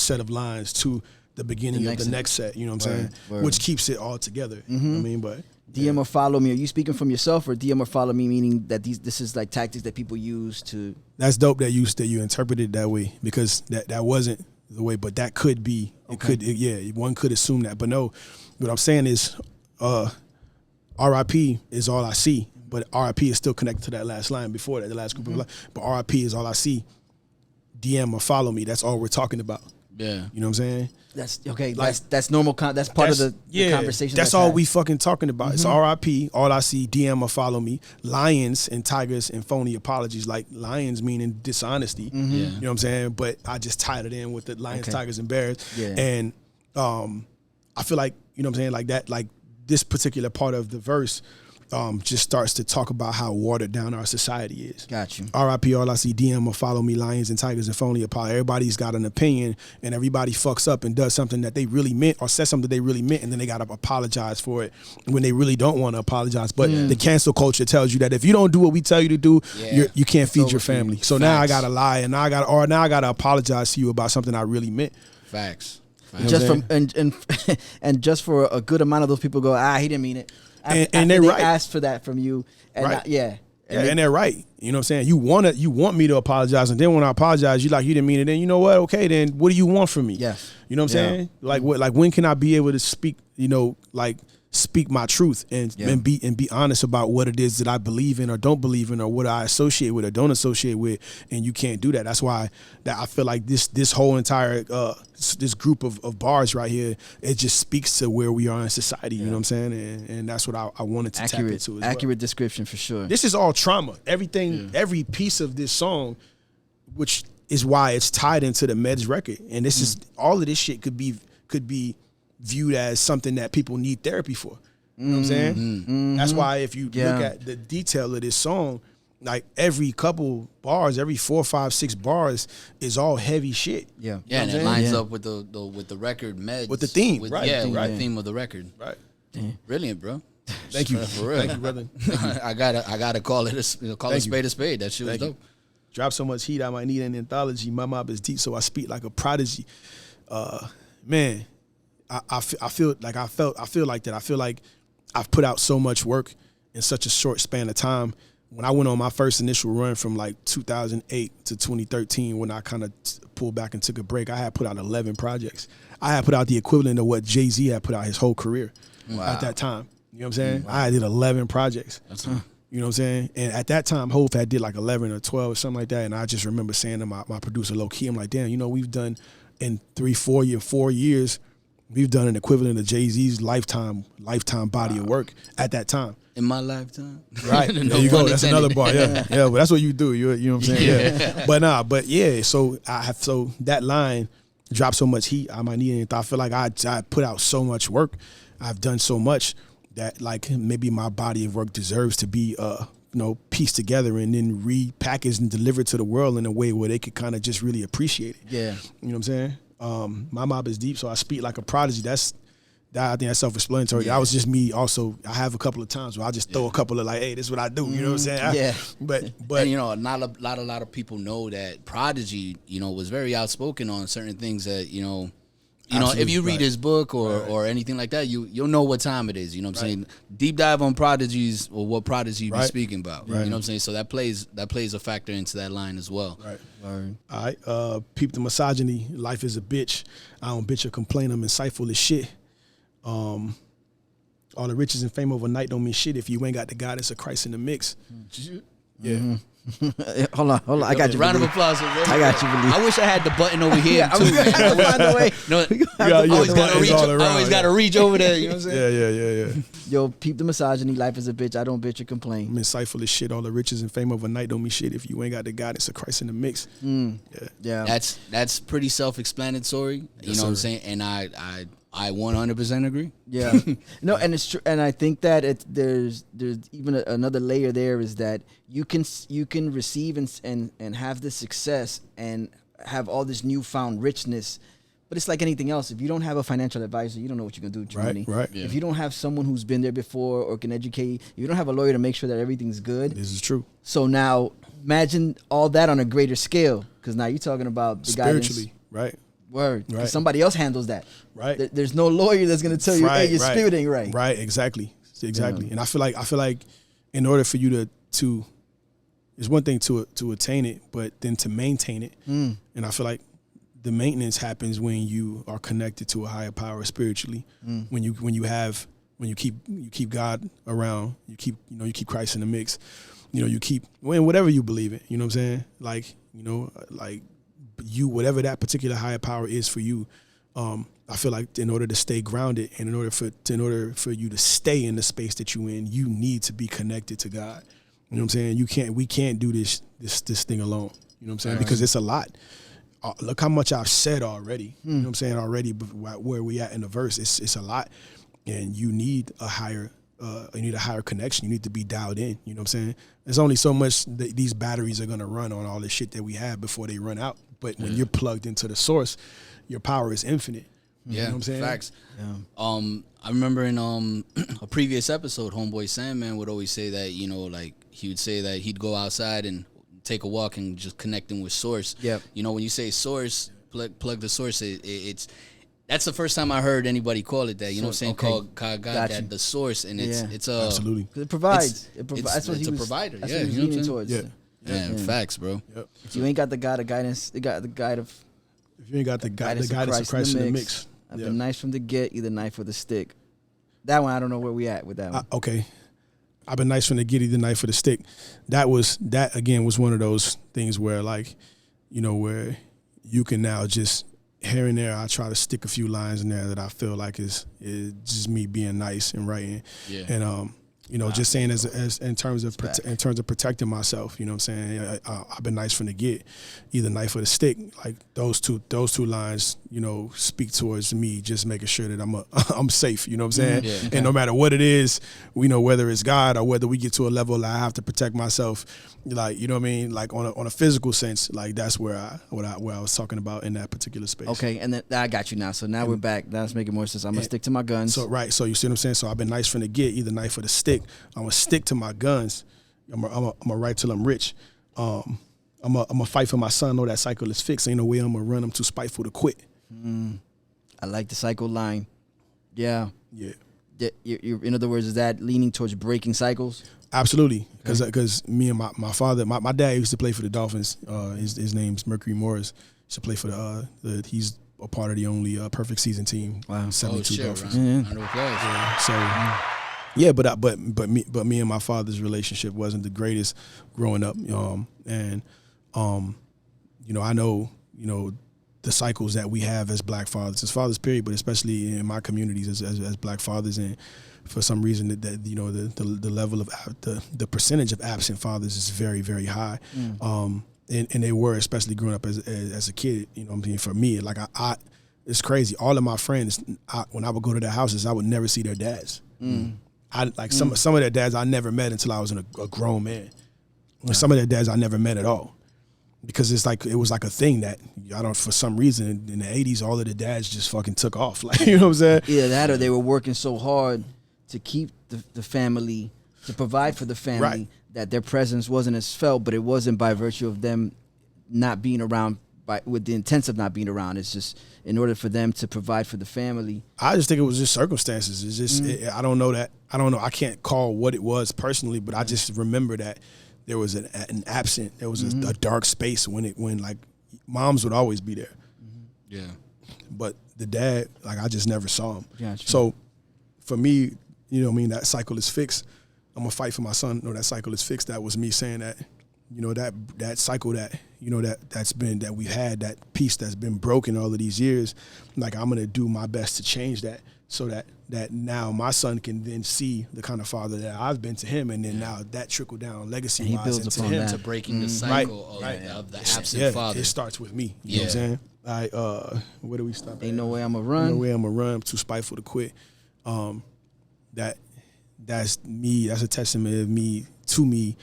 set of lines to the beginning of the next set. You know what I'm saying? Word. Which keeps it all together. I mean, but DM or follow me. Are you speaking from yourself, or DM or follow me, meaning that this is like tactics that people use to? That's dope that you interpreted it that way, because that wasn't the way, but that could be. One could assume that, but no. What I'm saying is, RIP is all I see, but RIP is still connected to that last line before that, the last group of lines. But RIP is all I see. DM or follow me. That's all we're talking about. Yeah. You know what I'm saying? That's okay. Like, that's normal. That's part of the conversation. That's all we fucking talking about. It's RIP, all I see, DM or follow me. Lions and tigers and phony apologies. Like lions meaning dishonesty. You know what I'm saying? But I just tied it in with the lions, tigers, and bears. Yeah. And I feel like, you know what I'm saying, like that, like this particular part of the verse just starts to talk about how watered down our society is. Got you. RIP, all I see, DM or follow me, lions and tigers and phony apology. Everybody's got an opinion, and everybody fucks up and does something that they really meant or says something they really meant, and then they got to apologize for it when they really don't want to apologize. But the cancel culture tells you that if you don't do what we tell you to do, you can't feed your family. So now I got to lie, and now I got to apologize to you about something I really meant. Facts. Just from and just for a good amount of those people go, he didn't mean it. And they're right. Asked for that from you, and Right. And they're right. You know what I'm saying? You want me to apologize, and then when I apologize, you didn't mean it. Then you know what? Okay, then what do you want from me? Yes. You know what I'm saying? Like what? Like when can I be able to speak? Speak my truth and be honest about what it is that I believe in or don't believe in, or what I associate with or don't associate with, and you can't do that. That's why that I feel like this whole entire this group of bars right here, it just speaks to where we are in society. You know what I'm saying? And that's what I wanted to tap into as well. Accurate description for sure. This is all trauma. Everything, every piece of this song, which is why it's tied into the Meds record. And this is all of this shit could be viewed as something that people need therapy for. You know what I'm saying? That's why if you look at the detail of this song, like every couple bars, every 4, 5, 6 bars is all heavy shit. Yeah. Yeah, and it lines up with the record Meds. With the theme, with right. the Right. theme of the record. Right. Brilliant, bro. Thank you. For real. Thank you, brother. I gotta call it a spade a spade. That shit was dope. Drop so much heat, I might need an anthology. My mob is deep, so I speak like a prodigy. Man, I feel like that. I feel like I've put out so much work in such a short span of time. When I went on my first initial run from like 2008 to 2013, when I kind of pulled back and took a break, I had put out 11 projects. I had put out the equivalent of what Jay-Z had put out his whole career at that time. You know what I'm saying? I did 11 projects. You know what I'm saying? And at that time, Hov had did like 11 or 12 or something like that. And I just remember saying to my producer, low key, I'm like, damn, you know, we've done in 4 years, we've done an equivalent of Jay-Z's lifetime body of work at that time. In my lifetime. Right. No there you go. That's intended. another bar. Yeah. Yeah. But that's what you do. You know what I'm saying? Yeah. But yeah. So that line dropped so much heat, I might need anything. I feel like I put out so much work. I've done so much that like maybe my body of work deserves to be pieced together and then repackaged and delivered to the world in a way where they could kind of just really appreciate it. Yeah. You know what I'm saying? My mob is deep, so I speak like a prodigy. I think that's self-explanatory. Yeah. That was just me also. I have a couple of times where I just throw a couple of like, hey, this is what I do. You know what I'm saying? Yeah. But And, not a lot of people know that Prodigy, was very outspoken on certain things that, Absolutely, if you read right. his book or anything like that, you'll know what time it is. You know what I'm saying? Deep dive on Prodigies or what Prodigy be speaking about. Right. You know what I'm saying? So that plays a factor into that line as well. Right. Word. All right. Peep the misogyny. Life is a bitch. I don't bitch or complain. I'm insightful as shit. All the riches and fame overnight don't mean shit if you ain't got the guidance of Christ in the mix. Yeah. Mm-hmm. Hold on. I got you. Round of Beleaf. applause. I got you, Beleaf. I wish I had the button over here too, man. Find a way. No, Yeah, I always gotta it's reach. all I around, always gotta reach over there. You know what I'm saying? Yeah. Yo, peep the misogyny. Life is a bitch. I don't bitch or complain. I'm insightful as shit. All the riches and fame overnight don't mean shit if you ain't got the guidance of Christ in the mix. Yeah. That's pretty self-explanatory. You know what I'm saying? And I 100% agree. Yeah. No, and it's true. And I think that there's even another layer there is that you can receive and have this success and have all this newfound richness. But it's like anything else. If you don't have a financial advisor, you don't know what you can do with your money. Right. Yeah. If you don't have someone who's been there before or can educate, if you don't have a lawyer to make sure that everything's good. This is true. So now imagine all that on a greater scale, because now you're talking about the Spiritually, guidance. right? Word. 'Cause Right. somebody else handles that. Right. There's no lawyer that's going to tell you, hey, your spirit ain't right. Right, exactly. And I feel like in order for you to it's one thing to attain it, but then to maintain it. And I feel like the maintenance happens when you are connected to a higher power spiritually. When you keep God around, you keep Christ in the mix. You keep whatever you believe in. You know what I'm saying? Like whatever that particular higher power is for you. I feel like in order to stay grounded and in order for you to stay in the space that you in, you need to be connected to God. You know what I'm saying? We can't do this thing alone. You know what I'm saying? Because it's a lot. Look how much I've said already. You know what I'm saying? Already where we at in the verse, it's a lot, and you need a higher connection. You need to be dialed in. You know what I'm saying? There's only so much that these batteries are gonna run on all this shit that we have before they run out. But when you're plugged into the source, your power is infinite. Yeah, you know what I'm saying? Facts. Yeah. I remember in a previous episode, Homeboy Sandman would always say that, he would say that he'd go outside and take a walk and just connecting with source. Yep. When you say source, plug the source, that's the first time I heard anybody call it that. You know what I'm saying? Okay. Call God Got you. that the source, and it's Absolutely. 'Cause it provides. It's That's what a he was, provider. That's Yeah, what he was you know what I'm leaning saying? towards. Yeah. Yeah, facts, bro. Yep. If you ain't got the God of guidance, the guide of If you ain't got the guidance of Christ in the mix. I've been nice from the get, either knife or the stick. That one, I don't know where we at with that one. Okay. I've been nice from the giddy, the knife for the stick. That again was one of those things where where you can now just here and there I try to stick a few lines in there that I feel like is just me being nice and writing. Yeah. And You know, just saying as in terms of protecting myself. You know what I'm saying? I've been nice from the get, either knife or the stick. Like those two lines, you know, speak towards me, just making sure that I'm safe. You know what I'm saying? Yeah, okay. And no matter what it is, we know whether it's God or whether we get to a level that I have to protect myself. Like, you know what I mean? Like on a physical sense, like that's where I was talking about in that particular space. Okay, and then I got you now. So now we're back. That's making more sense. I'm gonna stick to my guns. So right, so you see what I'm saying? So I've been nice from the get, either knife or the stick. I'm gonna stick to my guns. I'm gonna write till I'm rich. I'm gonna fight for my son. Know that cycle is fixed. Ain't no way I'm gonna run. I'm too spiteful to quit. I like the cycle line. Yeah. Yeah. You're, in other words, is that leaning towards breaking cycles? Absolutely, because me and my father, my dad used to play for the Dolphins. His name's Mercury Morris. Used to play for he's a part of the only perfect season team. Wow, 72 Dolphins. Round of applause. Yeah, so yeah, but me and my father's relationship wasn't the greatest growing up. And you know, I know, you know, the cycles that we have as black fathers, as fathers period, but especially in my communities as black fathers, and for some reason that you know the level of the percentage of absent fathers is very, very high. And they were, especially growing up as a kid. You know what I mean? For me, like I it's crazy. All of my friends, when I would go to their houses, I would never see their dads. Some of their dads I never met until I was a grown man. Some of their dads I never met at all. Because it was like a thing that for some reason in the 80s, all of the dads just fucking took off. Like, you know what I'm saying? Either that or they were working so hard to keep the family, to provide for the family, Right. that their presence wasn't as felt, but it wasn't by virtue of them not being around with the intents of not being around. It's just in order for them to provide for the family. I just think it was just circumstances. It's just I don't know. I can't call what it was personally, but I just remember that there was an absent. There was a dark space when like moms would always be there. Yeah. But the dad, like I just never saw him. Gotcha. So for me, you know what I mean, that cycle is fixed. I'm gonna fight for my son. No, that cycle is fixed. That was me saying that, you know, that cycle that, you know, that we've had, that piece that's been broken all of these years. Like I'm gonna do my best to change that so that now my son can then see the kind of father that I've been to him, and then now that trickle down legacy And he wise builds into upon him. that. To breaking the cycle of the absent father. It starts with me. You know what I'm saying? Where do we stop? Ain't no way I'm gonna run. Ain't no way I'm gonna run. I'm too spiteful to quit. That's me. That's a testament of me to me.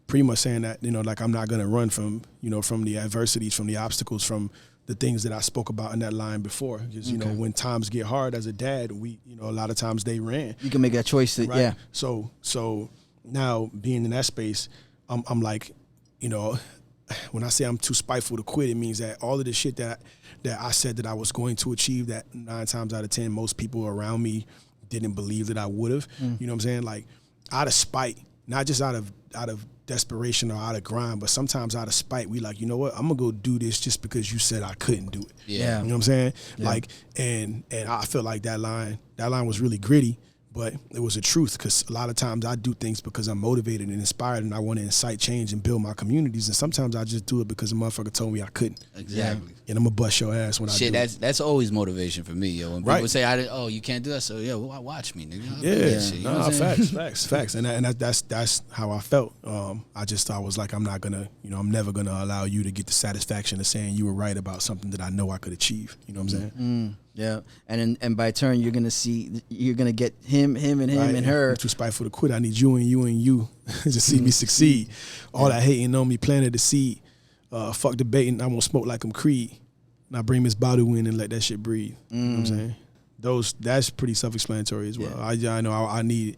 Pretty much saying that, you know, like I'm not gonna run from the adversities, from the obstacles, from the things that I spoke about in that line before. Because you know, when times get hard as a dad, a lot of times they ran. You can make that choice. Right? Yeah. So now being in that space, I'm like, you know, when I say I'm too spiteful to quit, it means that all of the shit that I said that I was going to achieve, that 9 times out of 10 most people around me didn't believe that I would have. You know what I'm saying? Like out of spite, not just out of desperation or out of grind, but sometimes out of spite, we like, you know what, I'm gonna go do this just because you said I couldn't do it. Yeah. You know what I'm saying? Yeah. Like, and I feel like that line was really gritty, but it was a truth, because a lot of times I do things because I'm motivated and inspired and I want to incite change and build my communities, and sometimes I just do it because a motherfucker told me I couldn't. Exactly. And I'm gonna bust your ass when I do it. That's always motivation for me, yo. When Right. people say, you can't do that, so yeah, well, watch me, nigga. I'll do Yeah, that shit, you know what I'm saying? facts, and that's how I felt. I was like, I'm never gonna allow you to get the satisfaction of saying you were right about something that I know I could achieve. You know what I'm saying? Yeah, and by turn you're gonna get him and her. I'm too spiteful to quit. I need you and you to see me succeed. All that hating on me planted the seed. Fuck debating. I won't smoke like I'm Creed. And I bring Miss Badu in and let that shit breathe. You know what I'm saying? That's pretty self-explanatory as well. Yeah. I know I need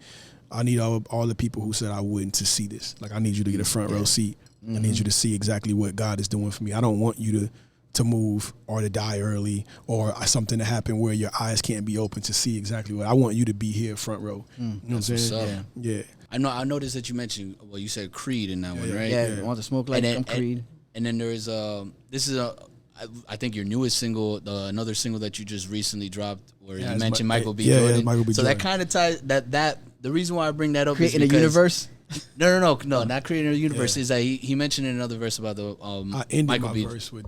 all the people who said I wouldn't to see this. Like, I need you to get a front row seat. I need you to see exactly what God is doing for me. I don't want you to move or to die early or something to happen where your eyes can't be open to see exactly what. I want you to be here front row. You know what I'm saying? Yeah. I noticed that you mentioned, well, you said Creed in that one, right? Yeah, want to smoke like I'm Creed. And then there is this is I think your newest single, another single that you just recently dropped, where you mentioned Michael B. Jordan. Yeah, Michael B. So Jordan. that kind of ties that. The reason why I bring that up Creating is a because universe. No, not creating a universe. Is that he mentioned in another verse about the I ended Michael my B. verse with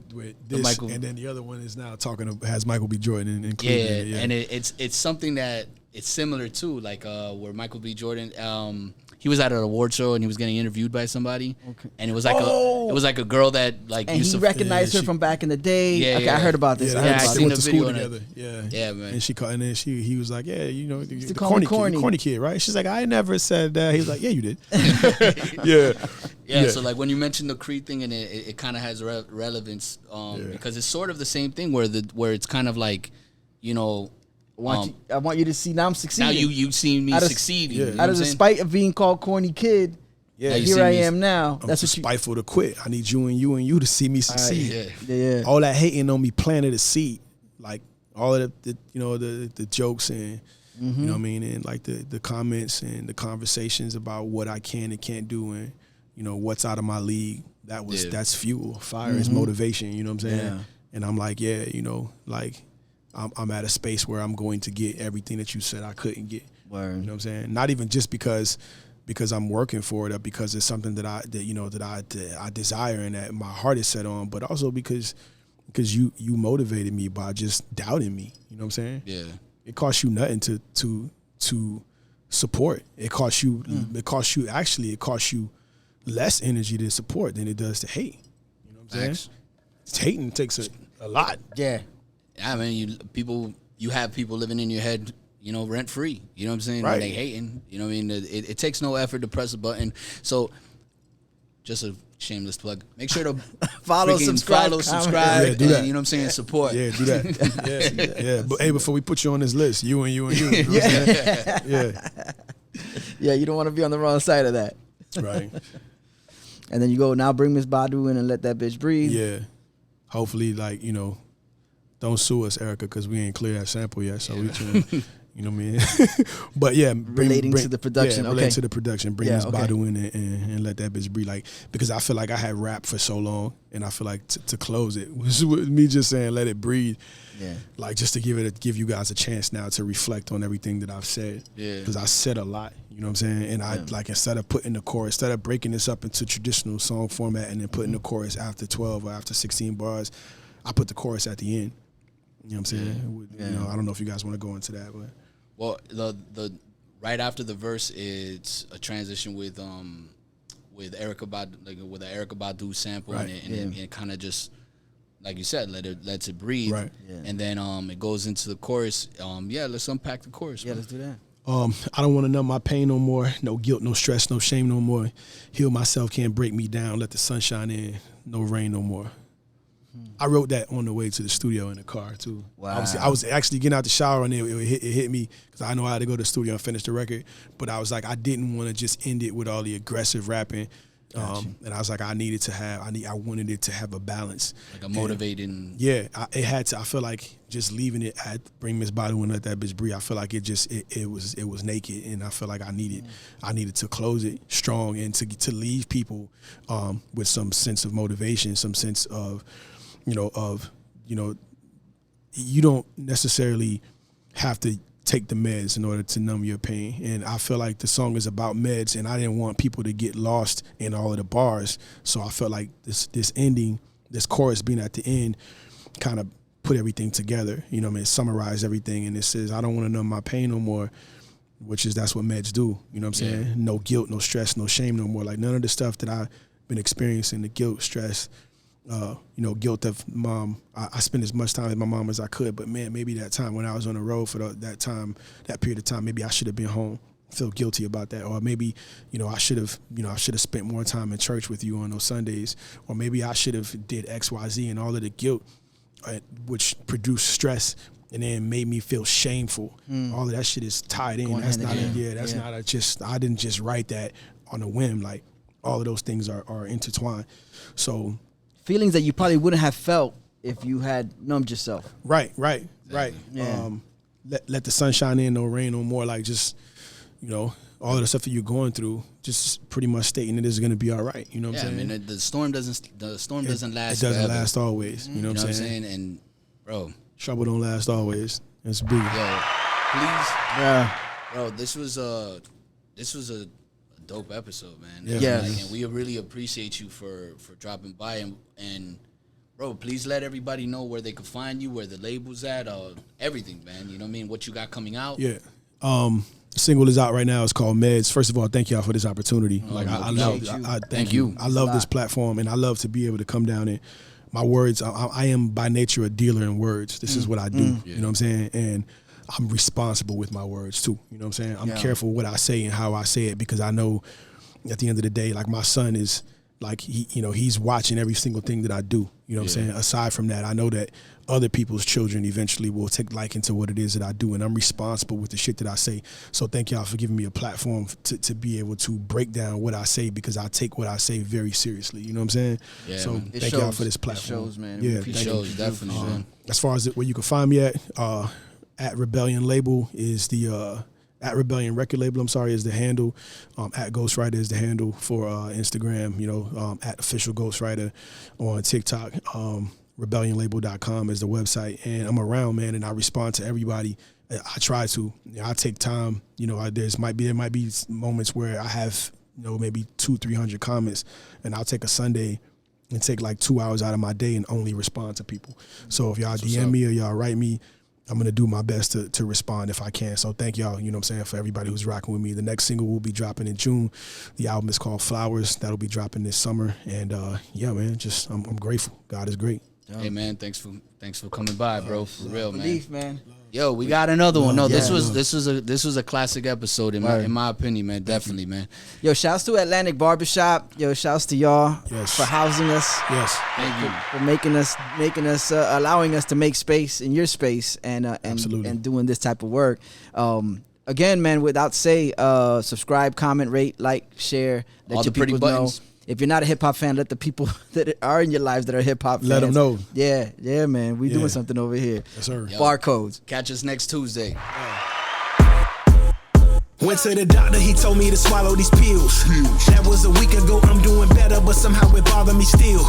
this, and then the other one is now has Michael B. Jordan included. Yeah, and it's something that it's similar too, like where Michael B. Jordan, he was at an award show and he was getting interviewed by somebody, and it was like a girl that like And used he to recognized her from back in the day. Yeah, okay, yeah. I heard about this. Yeah, I heard I about they seen went the to video school on it. together. Yeah, man. And she called, and then he was like, yeah, you know, the call me corny kid, right? She's like, I never said that. He was like, yeah, you did. yeah. So like when you mentioned the Creed thing, and it kind of has relevance, because it's sort of the same thing where it's kind of like, you know. I want you to see now I'm succeeding. Now you seen me succeeding. yeah. You know Out what of the I'm saying? spite of being called corny kid, Yeah, you here see I me- am now. I'm That's too what you. spiteful to quit. I need you and you to see me succeed. Yeah. Yeah. All that hating on me planted a seed, like all of the you know the jokes and you know what I mean, and like the comments and the conversations about what I can and can't do, and you know what's out of my league. That's fuel. Fire is motivation. You know what I'm saying? Yeah. And I'm like, yeah, you know, like I'm at a space where I'm going to get everything that you said I couldn't get. Word. You know what I'm saying? Not even just because I'm working for it, or because it's something that I desire and that my heart is set on, but also because you motivated me by just doubting me. You know what I'm saying? Yeah. It costs you nothing to support. It costs you less energy to support than it does to hate. You know what I'm saying? Hating takes a lot. Yeah. I mean, you have people living in your head, you know, rent free. You know what I'm saying? Right. And they hating. You know what I mean? It takes no effort to press a button. So, just a shameless plug. Make sure to Follow, freaking subscribe, subscribe, Yeah, do and, that. you know what I'm saying? Support. Yeah, do that. yeah. But hey, before we put you on this list, you and you. You know what I'm saying? Yeah. Yeah, you don't want to be on the wrong side of that. Right. And then you go, now bring Miss Badu in and let that bitch breathe. Yeah. Hopefully, like, you know, don't sue us, Erica, because we ain't clear that sample yet. So we can, you know what I mean? But yeah, Relating to the production, Yeah, okay. relating to the production. Bring Yeah, Miss okay. Badu in and let that bitch breathe. Like, because I feel like I had rap for so long, and I feel like to close it was with me just saying let it breathe. Yeah. Like, just to give you guys a chance now to reflect on everything that I've said. Yeah. Because I said a lot, you know what I'm saying? And I, like, instead of putting the chorus, instead of breaking this up into traditional song format and then putting the chorus after 12 or after 16 bars, I put the chorus at the end. You know what I'm saying? You know, I don't know if you guys want to go into that, but Well, the right after the verse, it's a transition with Erykah Badu, like with the Erykah Badu sample, Right. and it kind of just, like you said, lets it breathe. Right. Yeah. And then it goes into the chorus. Let's unpack the chorus. Yeah, bro. let's do that. I don't want to numb my pain no more. No guilt, no stress, no shame no more. Heal myself, can't break me down. Let the sun shine in. No rain no more. I wrote that on the way to the studio in the car too. Wow. I was actually getting out the shower and it hit me because I know I had to go to the studio and finish the record. But I was like, I didn't want to just end it with all the aggressive rapping. And I was like, I wanted it to have a balance. Like a motivating. Yeah, it had to. I feel like just leaving it at bring Miss Badu and let that bitch breathe. I feel like it was naked, and I feel like I needed to close it strong and to leave people with some sense of motivation, some sense of, you know, you don't necessarily have to take the meds in order to numb your pain. And I feel like the song is about meds, and I didn't want people to get lost in all of the bars. So I felt like this ending, this chorus being at the end, kind of put everything together. You know what I mean? Summarize everything. And it says, I don't want to numb my pain no more, that's what meds do. You know what I'm saying? No guilt, no stress, no shame no more. Like none of the stuff that I've been experiencing, the guilt, stress, guilt of mom. I spent as much time with my mom as I could, but man, maybe that time when I was on the road for that period of time, maybe I should have been home. Feel guilty about that, or maybe, I should have spent more time in church with you on those Sundays, or maybe I should have did X, Y, Z, and all of the guilt, which produced stress, and then made me feel shameful. All of that shit is tied in. Going That's hand not in hand. I didn't just write that on a whim. Like all of those things are intertwined. So. Feelings that you probably wouldn't have felt if you had numbed yourself. Right. Yeah. Let the sun shine in, no rain no more. Like just, all of the stuff that you're going through, just pretty much stating it is going to be all right. You know what I'm saying? I mean, the storm doesn't last. It doesn't forever. last always. You know what I'm saying? And bro, Trouble don't last always. It's big. yo, please, Yeah. bro, this was a dope episode, man. Yeah. Yes. And we really appreciate you for dropping by and bro, please let everybody know where they can find you, where the label's at, everything, man. You know what I mean? What you got coming out. Yeah. Single is out right now. It's called Meds. First of all, thank y'all for this opportunity. I thank you. I love this platform, and I love to be able to come down and my words. I am by nature a dealer in words. This is what I do. You know what I'm saying? And I'm responsible with my words too. You know what I'm saying? I'm careful what I say and how I say it, because I know at the end of the day, like my son is like, he's watching every single thing that I do. You know what I'm saying? Aside from that, I know that other people's children eventually will take liking to what it is that I do, and I'm responsible with the shit that I say. So thank y'all for giving me a platform to be able to break down what I say, because I take what I say very seriously. You know what I'm saying? Yeah, so man. Thank y'all for this platform. It shows, man. Yeah, it shows, definitely, man. As far as where you can find me at Rebellion Label is the at Rebellion Record Label, is the handle. At Ghostwridah is the handle for Instagram, at Official Ghostwridah on TikTok. RebellionLabel.com is the website. And I'm around, man, and I respond to everybody. I try to. I take time. There might be moments where I have, maybe 200-300 comments, and I'll take a Sunday and take like 2 hours out of my day and only respond to people. So if y'all DM me or y'all write me, I'm going to do my best to respond if I can. So thank y'all, for everybody who's rocking with me. The next single will be dropping in June. The album is called Flowers. That'll be dropping this summer. And man, I'm grateful. God is great. Hey man, thanks for coming by, bro. For real, man. Beleaf, man. Yo, we got another one. No, this was a classic episode in my opinion, man. Definitely, man. Yo, shouts to Atlantic Barbershop. Yo, shouts to y'all for housing us. Yes. Thank you for making us allowing us to make space in your space and doing this type of work. Again, man, without say, subscribe, comment, rate, like, share. Let all your the pretty people buttons. know. If you're not a hip hop fan, let the people that are in your lives that are hip hop fans. Let them know. Yeah, man. We doing something over here. Yes, sir. Barcodes. Catch us next Tuesday. Went to the doctor, he told me to swallow these pills. That was a week ago, I'm doing better, but somehow it bothered me still.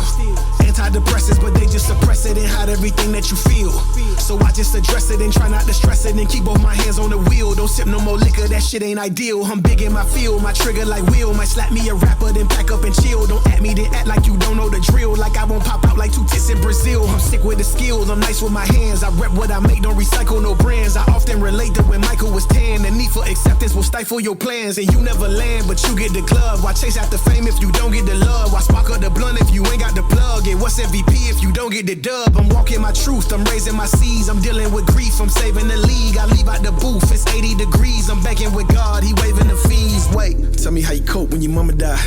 Antidepressants, but they just suppress it and hide everything that you feel. So I just address it and try not to stress it and keep both my hands on the wheel. Don't sip no more liquor, that shit ain't ideal. I'm big in my field, my trigger like wheel. Might slap me a rapper, then pack up and chill. Don't at me, then act like you don't know the drill. Like I won't pop out like two tits in Brazil. I'm sick with the skills, I'm nice with my hands. I rep what I make, don't recycle no brands. I often relate to when Michael was 10. The need for acceptance will stifle your plans, and you never land, but you get the glove. Why chase after fame if you don't get the love? Why spark up the blunt if you ain't got the plug? And what's MVP if you don't get the dub? I'm walking my truth, I'm raising my seeds, I'm dealing with grief, I'm saving the league. I leave out the booth, it's 80 degrees, I'm banking with God, he waving the fees. Wait, tell me how you cope when your mama die.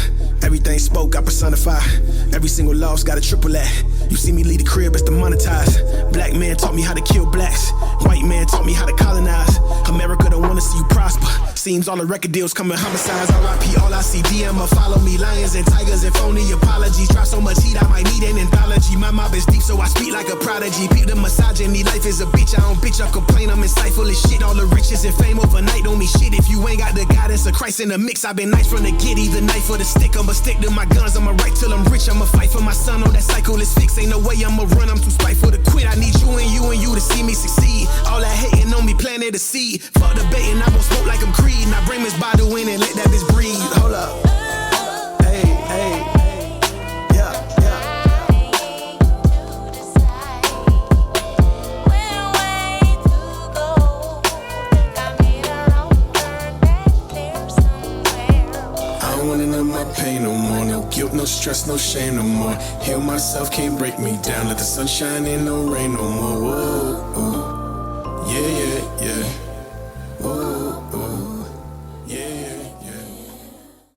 Everything spoke, I personify. Every single loss got a triple that. You see me leave the crib, it's to monetize. Black man taught me how to kill blacks. White man taught me how to colonize. America don't wanna see you prosper. Seems all the record deals coming homicides. RIP, all I see DM or follow me. Lions and tigers and phony apologies. Drop so much heat, I might need an anthology. My mob is deep, so I speak like a prodigy. Peep the misogyny, life is a bitch. I don't bitch, I complain, I'm insightful as shit. All the riches and fame overnight don't mean shit if you ain't got the guidance of Christ in the mix. I've been nice from the giddy, the knife or the stick. I'ma stick to my guns, I'ma write till I'm rich. I'ma fight for my son, oh that cycle is fixed. Ain't no way I'ma run, I'm too spiteful to quit. I need you and you to see me succeed. All that hating on me planted a seed. Fuck debating, I won't smoke like I'm Creed. And I bring this bottle in and let that bitch breathe. Hold up. Hey, yeah. I don't wanna know my pain no more. No guilt, no stress, no shame no more. Heal myself, can't break me down. Let the sun shine in, no rain no more. Whoa, yeah.